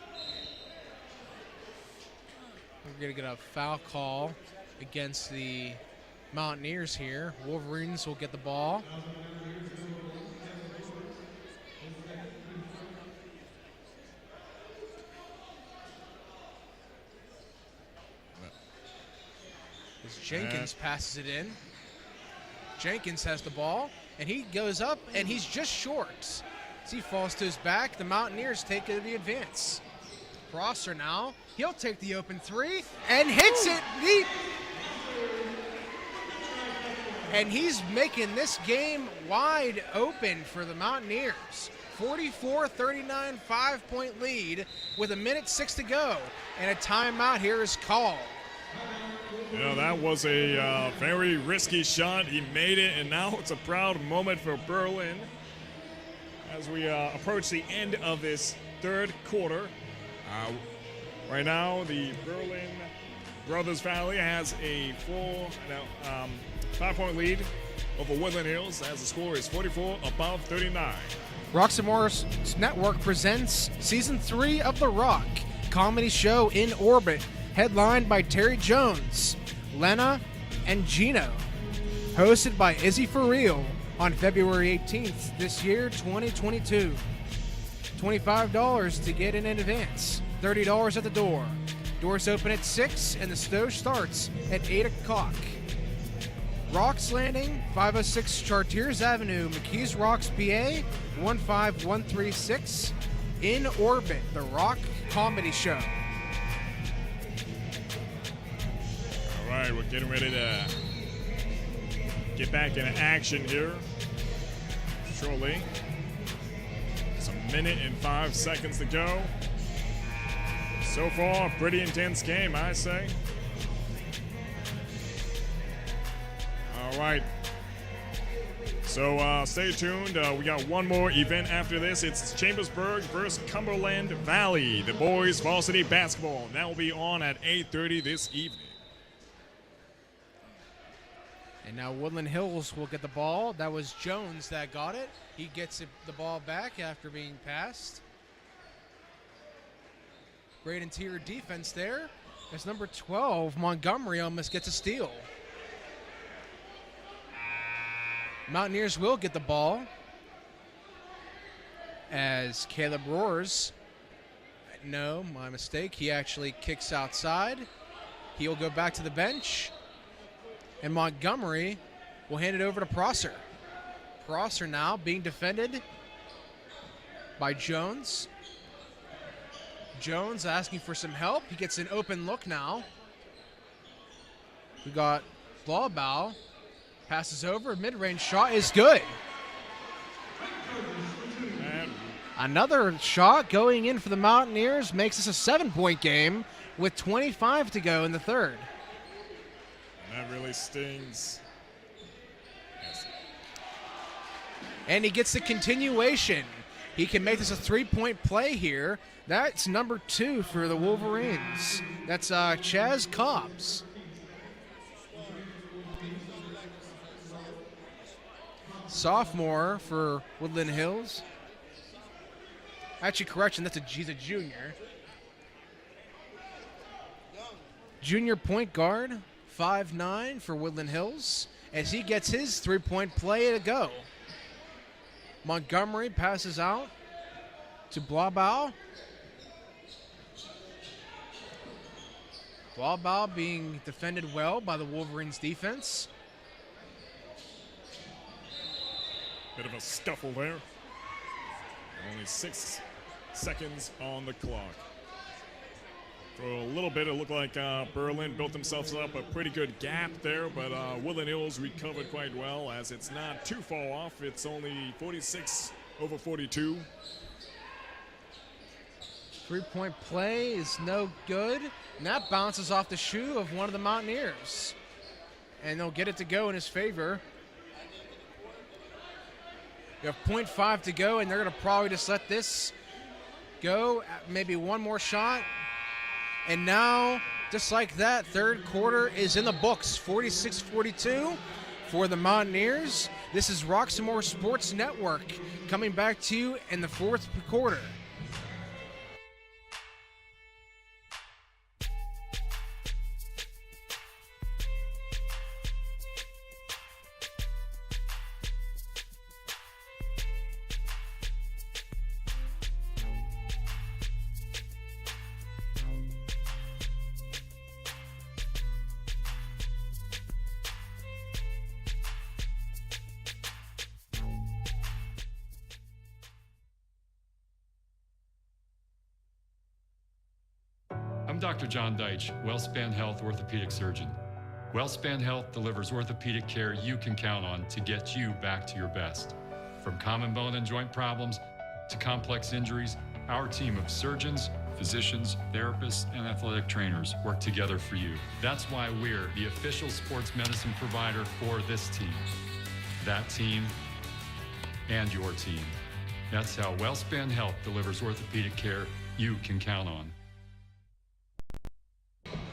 We're going to get a foul call against the Mountaineers here. Wolverines will get the ball. As Jenkins passes it in. Jenkins has the ball, and he goes up, and he's just short. As he falls to his back, the Mountaineers take the advance. Prosser now, he'll take the open 3, and hits it deep. And he's making this game wide open for the Mountaineers. 44-39, 5-point lead with 1:06 to go, and a timeout here is called. You know, that was a very risky shot. He made it, and now it's a proud moment for Berlin as we approach the end of this third quarter. Right now, the Berlin Brothers Valley has a full 5-point lead over Woodland Hills as the score is 44-39. Roxamore Sports Network presents Season 3 of The Rock, comedy show in orbit, headlined by Terry Jones, Lena, and Gino. Hosted by Izzy For Real on February 18th this year, 2022. $25 to get in advance, $30 at the door. Doors open at 6 and the show starts at 8 o'clock. Rocks Landing, 506 Chartiers Avenue, McKees Rocks, PA, 15136. In orbit, The Rock Comedy Show. All right, we're getting ready to get back into action here shortly. It's 1 minute and 5 seconds to go. So far, a pretty intense game, I say. All right. So stay tuned. We got one more event after this. It's Chambersburg versus Cumberland Valley, the boys varsity basketball. That will be on at 8:30 this evening. And now Woodland Hills will get the ball. That was Jones that got it. He gets the ball back after being passed. Great interior defense there. As number 12, Montgomery, almost gets a steal. Mountaineers will get the ball as Caleb roars. No, my mistake. He actually kicks outside. He'll go back to the bench. And Montgomery will hand it over to Prosser. Prosser now being defended by Jones. Jones asking for some help. He gets an open look now. We got Blaubaugh. Passes over. Mid-range shot is good. Another shot going in for the Mountaineers makes this a 7-point game with 25 to go in the third. That really stings. And he gets the continuation. He can make this a 3-point play here. That's number 2 for the Wolverines. That's Chaz Cobbs. Sophomore for Woodland Hills. Actually, correction, he's a junior. Junior point guard, 5'9" for Woodland Hills, as he gets his 3-point play to go. Montgomery passes out to Blaubaugh. Blaubaugh being defended well by the Wolverines defense. Bit of a scuffle there. Only 6 seconds on the clock. For a little bit, it looked like Berlin built themselves up a pretty good gap there, but Woodland Hills recovered quite well as it's not too far off. It's only 46-42. 3-point play is no good, and that bounces off the shoe of one of the Mountaineers. And they'll get it to go in his favor. You have 0.5 to go, and they're going to probably just let this go. Maybe one more shot. And now, just like that, third quarter is in the books. 46-42 for the Mountaineers. This is Roxamore Sports Network coming back to you in the fourth quarter. I'm Dr. John Deitch, WellSpan Health orthopedic surgeon. WellSpan Health delivers orthopedic care you can count on to get you back to your best. From common bone and joint problems to complex injuries, our team of surgeons, physicians, therapists, and athletic trainers work together for you. That's why we're the official sports medicine provider for this team, that team, and your team. That's how WellSpan Health delivers orthopedic care you can count on.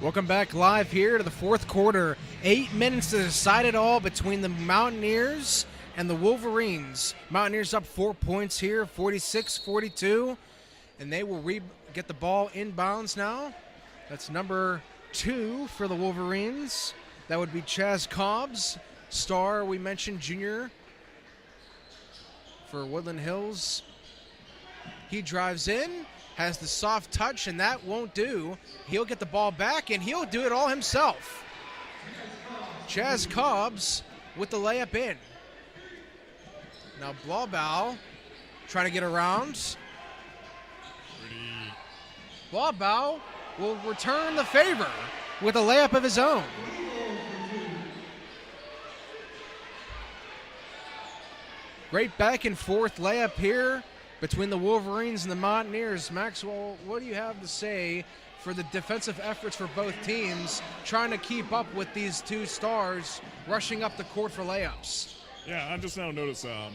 Welcome back live here to the fourth quarter. 8 minutes to decide it all between the Mountaineers and the Wolverines. Mountaineers up 4 points here, 46-42, and they will get the ball inbounds now. That's number 2 for the Wolverines. That would be Chaz Cobbs, star we mentioned, junior for Woodland Hills. He drives in, has the soft touch, and that won't do. He'll get the ball back, and he'll do it all himself. Chaz Cobbs with the layup in. Now Blaubau trying to get around. Blaubau will return the favor with a layup of his own. Great back and forth layup here between the Wolverines and the Mountaineers. Maxwell, what do you have to say for the defensive efforts for both teams, trying to keep up with these two stars rushing up the court for layups? Yeah, I just now noticed that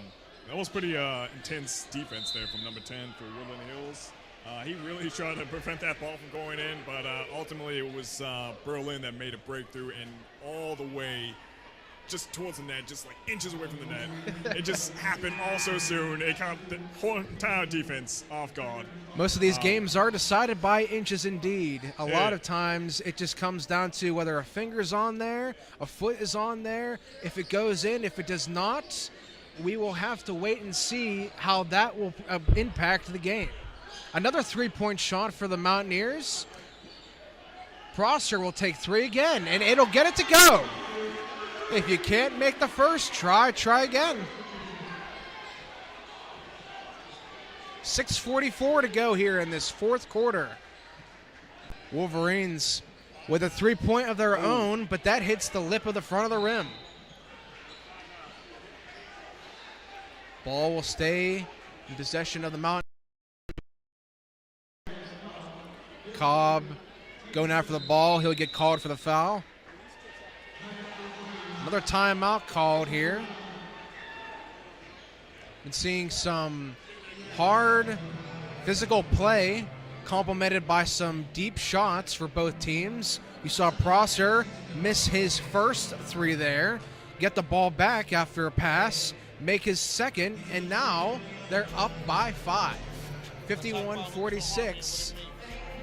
was pretty intense defense there from number 10 for Woodland Hills. He really tried to prevent that ball from going in, but ultimately it was Berlin that made a breakthrough and all the way just towards the net, just like inches away from the net. It just happened all so soon. It caught the whole entire defense off guard. Most of these games are decided by inches indeed. A lot of times it just comes down to whether a finger's on there, a foot is on there. If it goes in, if it does not, we will have to wait and see how that will impact the game. Another three-point shot for the Mountaineers. Prosser will take 3 again, and it'll get it to go. If you can't make the first, try again. 6:44 to go here in this fourth quarter. Wolverines with a 3-point of their own, but that hits the lip of the front of the rim. Ball will stay in possession of the Mountaineers. Cobb going after the ball. He'll get called for the foul. Another timeout called here. Been seeing some hard physical play complemented by some deep shots for both teams. You saw Prosser miss his first 3 there, get the ball back after a pass, make his second, and now they're up by 5. 51-46.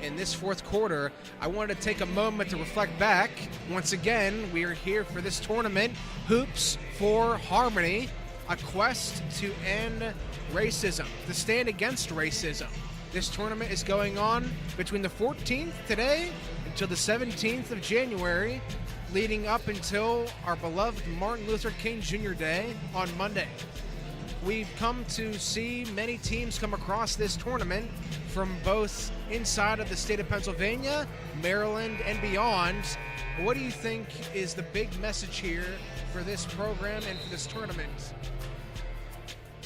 In this fourth quarter, I wanted to take a moment to reflect back. Once again, we are here for this tournament, Hoops for Harmony, a quest to end racism, to stand against racism. This tournament is going on between the 14th today until the 17th of January, leading up until our beloved Martin Luther King Jr. Day on Monday. We've come to see many teams come across this tournament from both inside of the state of Pennsylvania, Maryland, and beyond. What do you think is the big message here for this program and for this tournament?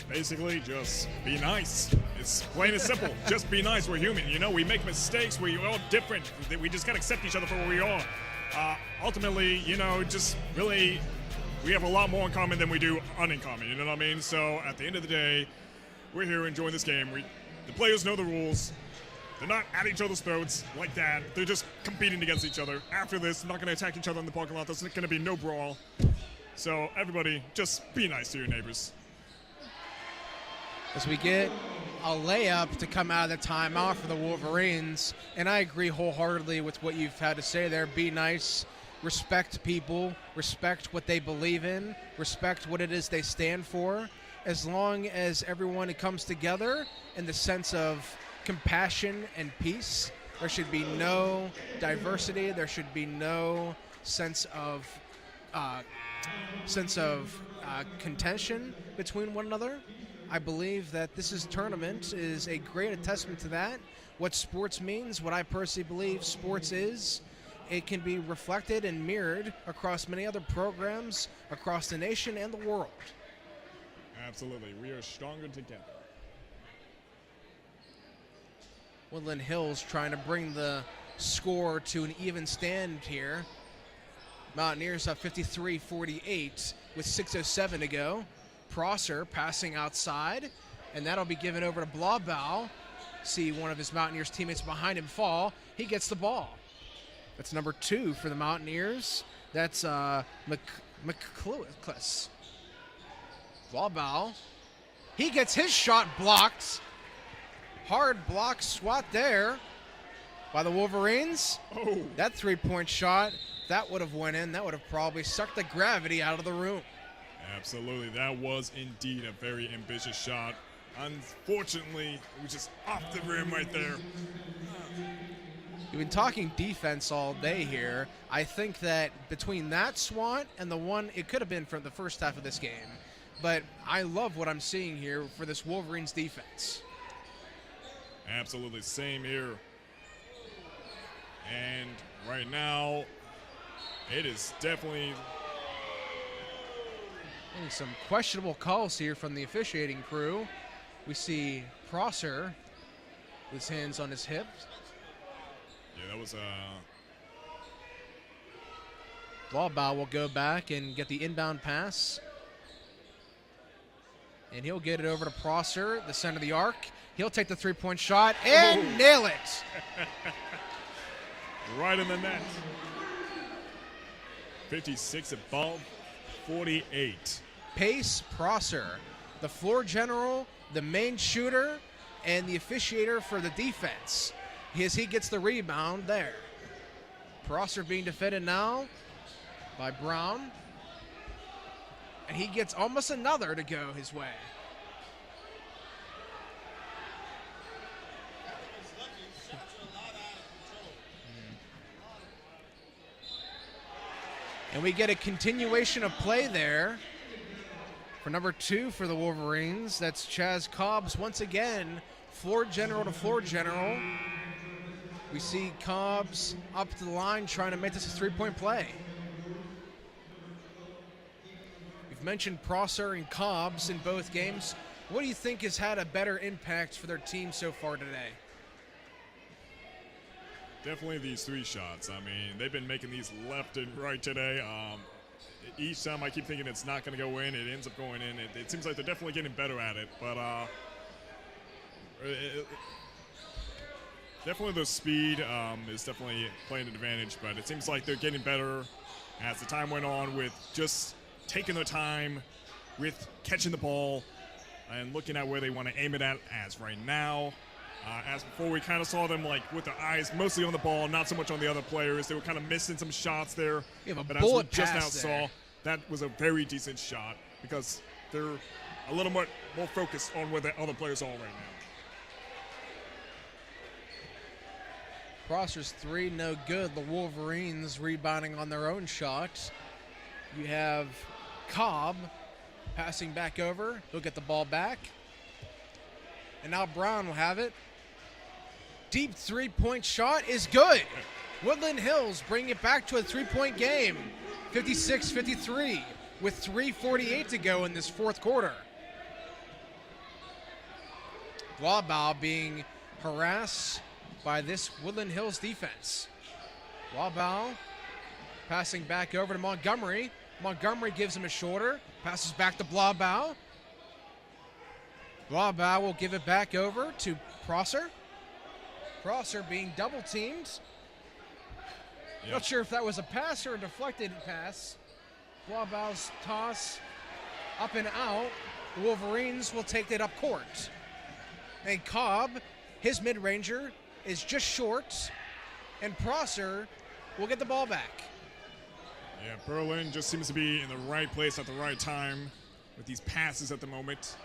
Basically, just be nice. It's plain and simple. Just be nice. We're human. You know, we make mistakes. We're all different. We just got to accept each other for what we are. Ultimately, you know, just really, we have a lot more in common than we do in common. You know what I mean? So at the end of the day, we're here enjoying this game. The players know the rules. They're not at each other's throats like that. They're just competing against each other. After this, they're not going to attack each other in the parking lot. There's going to be no brawl. So everybody, just be nice to your neighbors. As we get a layup to come out of the timeout for the Wolverines, and I agree wholeheartedly with what you've had to say there. Be nice, respect people, respect what they believe in, respect what it is they stand for. As long as everyone comes together in the sense of compassion and peace, there should be no diversity. There should be no sense of contention between one another. I believe that this tournament is a great testament to that. What sports means, what I personally believe sports is, it can be reflected and mirrored across many other programs across the nation and the world. Absolutely. We are stronger together. Woodland Hills trying to bring the score to an even stand here. Mountaineers up 53-48 with 6:07 to go. Prosser passing outside, and that'll be given over to Blaubau. See one of his Mountaineers teammates behind him fall. He gets the ball. That's number 2 for the Mountaineers. That's McClellis. Wallbow. He gets his shot blocked. Hard block swat there by the Wolverines. Oh. That 3-point shot, that would have went in. That would have probably sucked the gravity out of the room. Absolutely. That was indeed a very ambitious shot. Unfortunately, it was just off the rim right there. We've been talking defense all day here. I think that between that swat and the one, it could have been from the first half of this game, but I love what I'm seeing here for this Wolverines defense. Absolutely, same here. And right now, it is definitely getting some questionable calls here from the officiating crew. We see Prosser with his hands on his hips. Yeah, that was Wallbow will go back and get the inbound pass. And he'll get it over to Prosser, the center of the arc. He'll take the 3-point shot and nail it. Right in the net. 56 above 48. Pace Prosser, the floor general, the main shooter, and the officiator for the defense. As he gets the rebound there. Prosser being defended now by Brown. And he gets almost another to go his way. And we get a continuation of play there for number 2 for the Wolverines. That's Chaz Cobbs once again, floor general to floor general. We see Cobbs up to the line trying to make this a 3-point play. We've mentioned Prosser and Cobbs in both games. What do you think has had a better impact for their team so far today? Definitely these 3 shots. I mean, they've been making these left and right today. Each time I keep thinking it's not going to go in, it ends up going in. It seems like they're definitely getting better at it, but definitely the speed is definitely playing an advantage, but it seems like they're getting better as the time went on with just taking their time with catching the ball and looking at where they want to aim it at. As right now, as before, we kind of saw them like with their eyes mostly on the ball, not so much on the other players. They were kind of missing some shots there. But as we just now saw, that was a very decent shot because they're a little more focused on where the other players are right now. Prosser's 3, no good. The Wolverines rebounding on their own shot. You have Cobb passing back over. He'll get the ball back. And now Brown will have it. Deep 3-point shot is good. Woodland Hills bring it back to a 3-point game. 56-53 with 3:48 to go in this fourth quarter. Wallbow being harassed by this Woodland Hills defense. Wallbow passing back over to Montgomery. Montgomery gives him a shoulder. Passes back to Wallbow. Wallbow will give it back over to Prosser. Prosser being double teamed. Yep. Not sure if that was a pass or a deflected pass. Wallbow's toss up and out. The Wolverines will take that up court. And Cobb, his mid-ranger, is just short. And Prosser will get the ball back. Yeah, Berlin just seems to be in the right place at the right time with these passes at the moment.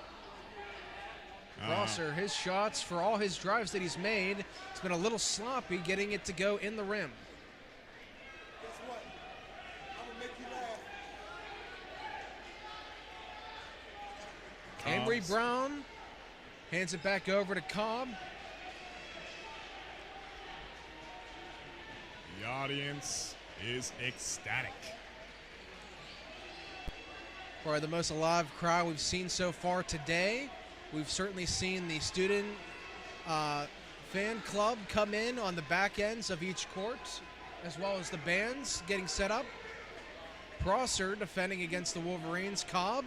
Prosser, his shots for all his drives that he's made, it's been a little sloppy getting it to go in the rim. Guess what? I'm gonna make you laugh. Amory Brown hands it back over to Cobb. The audience is ecstatic. Probably the most alive crowd we've seen so far today. We've certainly seen the student fan club come in on the back ends of each court, as well as the bands getting set up. Prosser defending against the Wolverines. Cobb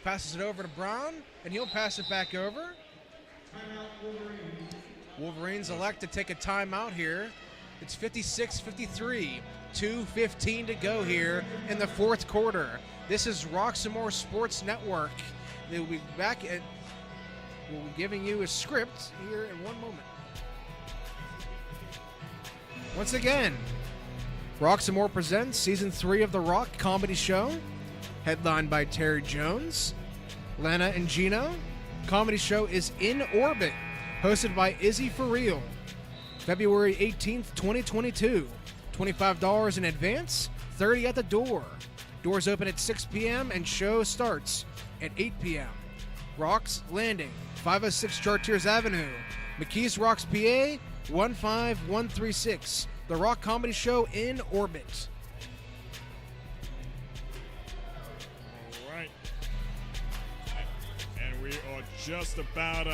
passes it over to Brown, and he'll pass it back over. Wolverines elect to take a timeout here It's 56-53, 2:15 to go here in the fourth quarter. This is Roxamore Sports Network. They'll be back at, we'll be giving you a script here in one moment. Once again, Roxamore presents Season 3 of The Rock Comedy Show, headlined by Terry Jones, Lana and Gino. Comedy show is In Orbit, hosted by Izzy For Real. February 18th, 2022. $25 in advance, $30 at the door. Doors open at 6 p.m. and show starts at 8 p.m. Rocks Landing, 506 Chartiers Avenue, McKees Rocks, PA, 15136. The Rock Comedy Show In Orbit. All right. And we are just about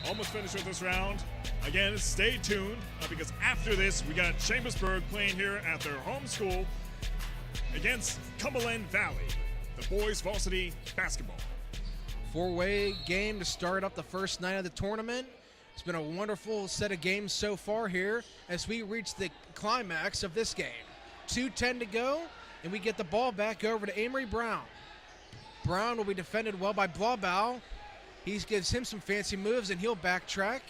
almost finished with this round. Again, stay tuned because after this, we got Chambersburg playing here at their home school against Cumberland Valley, the boys varsity basketball. Four-way game to start up the first night of the tournament. It's been a wonderful set of games so far here as we reach the climax of this game. 2:10 to go, and we get the ball back over to Amory Brown. Brown will be defended well by Blaubau. He gives him some fancy moves, and he'll backtrack,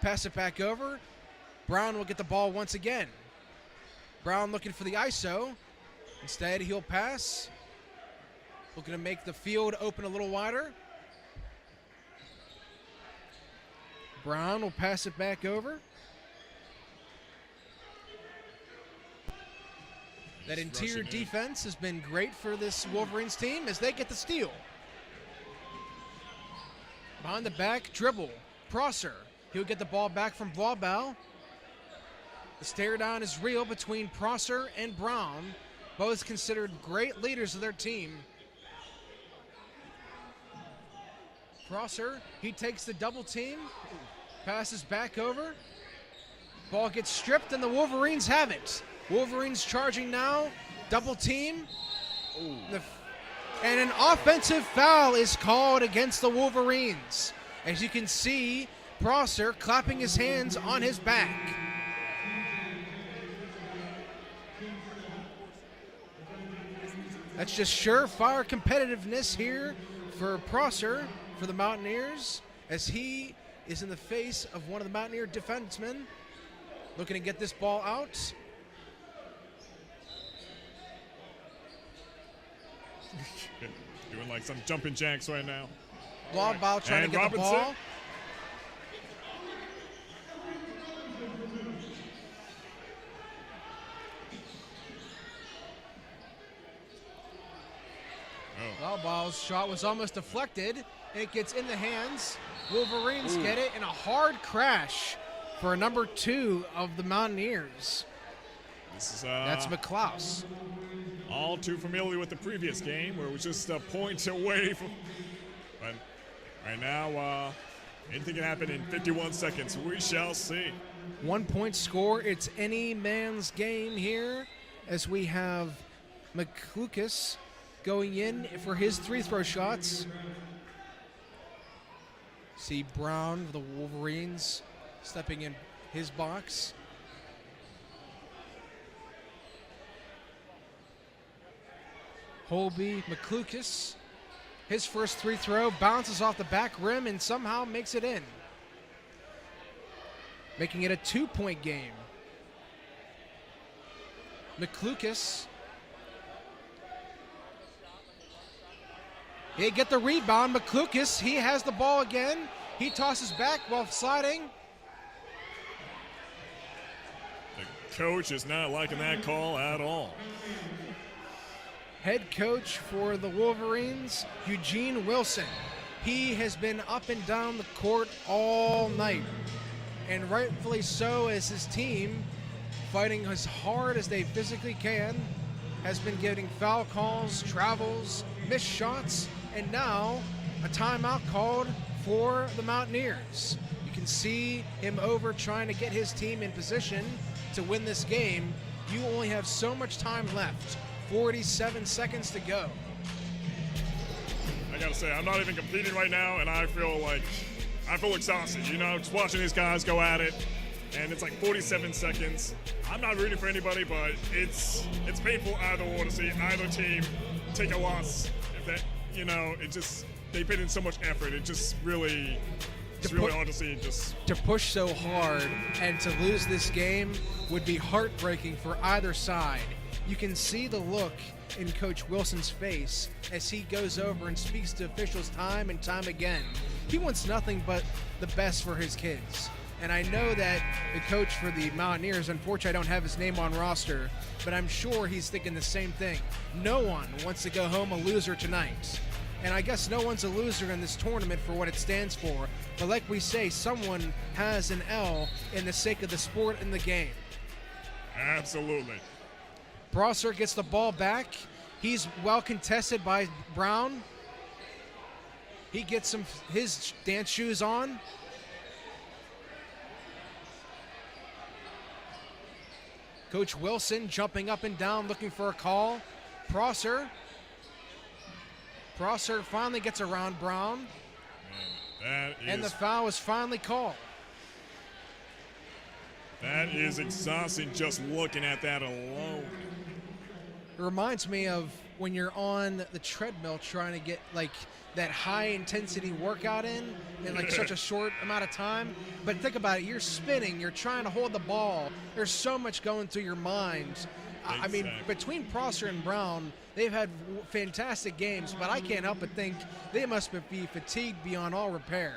pass it back over. Brown will get the ball once again. Brown looking for the ISO. Instead, he'll pass. Looking to make the field open a little wider. Brown will pass it back over. That interior defense has been great for this Wolverines team as they get the steal. Behind the back, dribble. Prosser. He'll get the ball back from Blaubau. The stare down is real between Prosser and Brown, both considered great leaders of their team. Prosser, he takes the double team, passes back over. Ball gets stripped and the Wolverines have it. Wolverines charging now, double team. And an offensive foul is called against the Wolverines. As you can see, Prosser clapping his hands on his back. That's just surefire competitiveness here for Prosser, for the Mountaineers, as he is in the face of one of the Mountaineer defensemen, looking to get this ball out. Doing like some jumping jacks right now. Blaubau trying to get Robinson. the ball. Blaubau's shot was almost deflected. It gets in the hands. Wolverines get it in a hard crash for number 2 of the Mountaineers. This is That's McClouse. All too familiar with the previous game where it was just a point away from. But right now, anything can happen in 51 seconds. We shall see. 1 point score. It's any man's game here as we have McClucas going in for his 3 throw shots. See Brown of the Wolverines stepping in his box. Holby McClucas, his first 3 throw bounces off the back rim and somehow makes it in, making it a 2-point game. McClucas, he get the rebound. McClucas, he has the ball again. He tosses back while sliding. The coach is not liking that call at all. Head coach for the Wolverines, Eugene Wilson. He has been up and down the court all night, and rightfully so, as his team, fighting as hard as they physically can, has been getting foul calls, travels, missed shots, and now a timeout called for the Mountaineers. You can see him over trying to get his team in position to win this game. You only have so much time left. 47 seconds to go. I gotta say, I'm not even competing right now, and I feel exhausted. You know, just watching these guys go at it. and it's like 47 seconds. I'm not rooting for anybody, but it's painful either way to see either team take a loss. If that, it just, they put in so much effort. It just really, it's really hard to see. To push so hard and to lose this game would be heartbreaking for either side. You can see the look in Coach Wilson's face as he goes over and speaks to officials time and time again. He wants nothing but the best for his kids. And I know that the coach for the Mountaineers, unfortunately I don't have his name on roster, but I'm sure he's thinking the same thing. No one wants to go home a loser tonight. And I guess no one's a loser in this tournament for what it stands for. But like we say, someone has an L in the sake of the sport and the game. Absolutely. Prosser gets the ball back. He's well contested by Brown. He gets his dance shoes on. Coach Wilson jumping up and down looking for a call. Prosser finally gets around Brown. And the foul is finally called. That is exhausting just looking at that alone. It reminds me of when you're on the treadmill trying to get like that high intensity workout in like such a short amount of time. But think about it, you're spinning, you're trying to hold the ball. There's so much going through your mind. Exactly. I mean, between Prosser and Brown, they've had fantastic games, but I can't help but think they must be fatigued beyond all repair.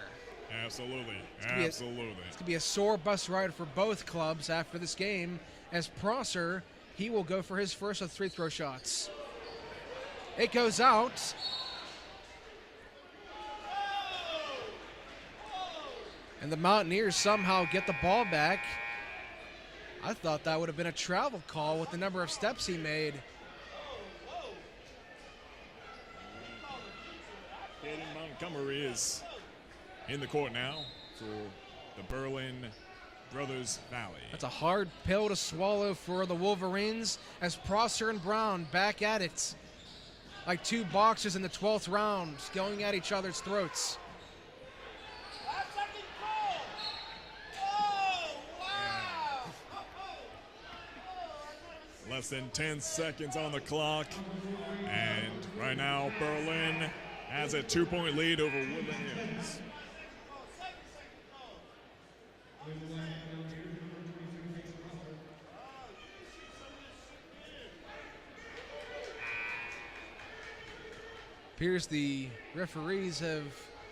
Absolutely. It's going to be a sore bus ride for both clubs after this game, as Prosser, he will go for his first of 3 throw shots. It goes out. And the Mountaineers somehow get the ball back. I thought that would have been a travel call with the number of steps he made. Caden Montgomery is in the court now for the Berlin Brothers Valley. That's a hard pill to swallow for the Wolverines as Prosser and Brown back at it. Like 2 boxers in the 12th round going at each other's throats. Less than 10 seconds on the clock. And right now, Berlin has a 2-point lead over Woodland Hills. Appears the referees have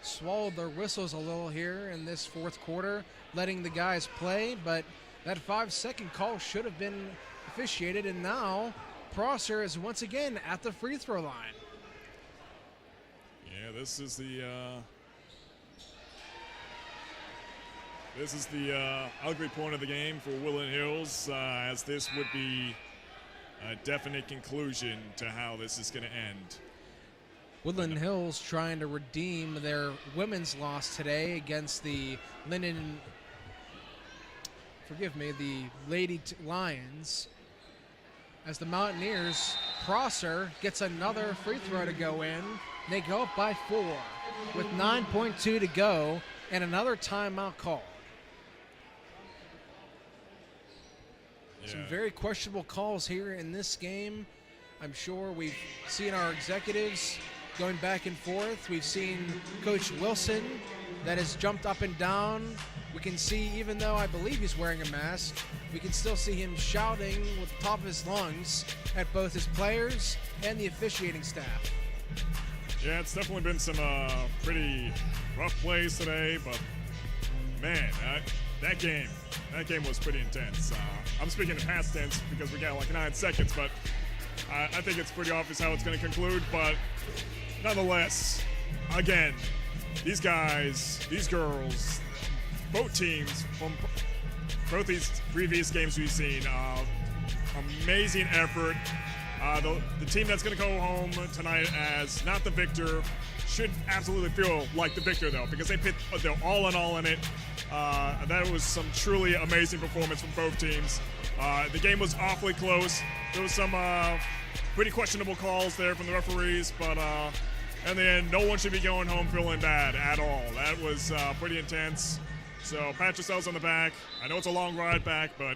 swallowed their whistles a little here in this 4th quarter, letting the guys play, but that 5-second call should have been officiated, and now Prosser is once again at the free throw line. Yeah, this is the ugly point of the game for Woodland Hills, as this would be a definite conclusion to how this is going to end. Woodland Hills trying to redeem their women's loss today against the the Lady Lions. As the Mountaineers, Prosser gets another free throw to go in. They go up by 4 with 9.2 to go and another timeout call. Yeah. Some very questionable calls here in this game. I'm sure we've seen our executives going back and forth. We've seen Coach Wilson that has jumped up and down. We can see, even though I believe he's wearing a mask, we can still see him shouting with the top of his lungs at both his players and the officiating staff. Yeah, it's definitely been some pretty rough plays today, but man, that game was pretty intense. I'm speaking in past tense because we got like 9 seconds, but I think it's pretty obvious how it's going to conclude. But nonetheless, again, these guys, these girls, both teams from both these previous games we've seen, amazing effort. The team that's going to go home tonight as not the victor should absolutely feel like the victor, though, because they put their all in it. That was some truly amazing performance from both teams. The game was awfully close. There was some pretty questionable calls there from the referees, but in the end, no one should be going home feeling bad at all. That was pretty intense. So pat yourselves on the back. I know it's a long ride back, but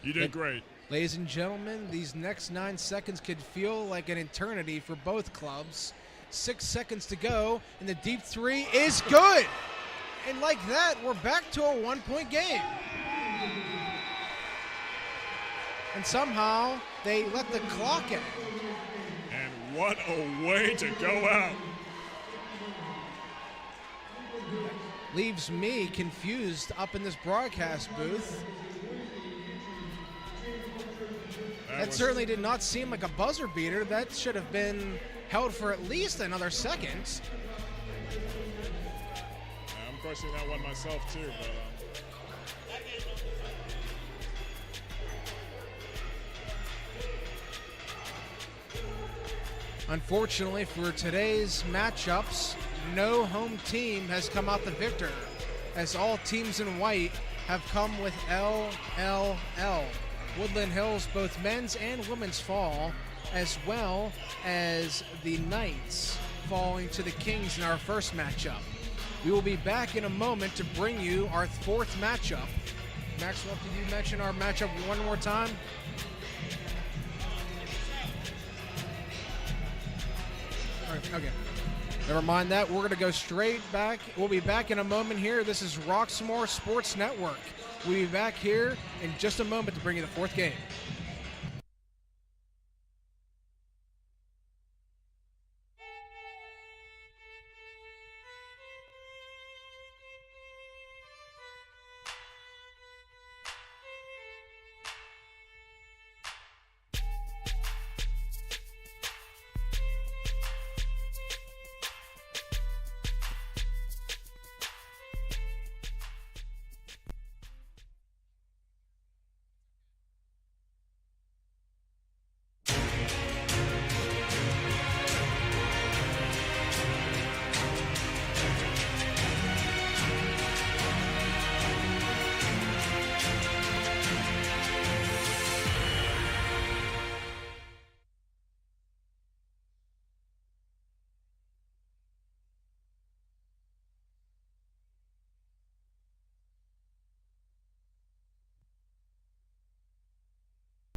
you did great. Ladies and gentlemen, these next 9 seconds could feel like an eternity for both clubs. 6 seconds to go, and the deep three is good. And like that, we're back to a 1-point game. And somehow, they let the clock end. And what a way to go out. Leaves me confused up in this broadcast booth. That certainly did not seem like a buzzer beater. That should have been held for at least another second. I'm questioning that one myself too, but unfortunately for today's matchups, no home team has come out the victor, as all teams in white have come with LLL. Woodland Hills, both men's and women's fall, as well as the Knights falling to the Kings in our first matchup. We will be back in a moment to bring you our fourth matchup. Maxwell, could you mention our matchup one more time? All right, okay. Never mind that. We're going to go straight back. We'll be back in a moment here. This is Roxamore Sports Network. We'll be back here in just a moment to bring you the fourth game.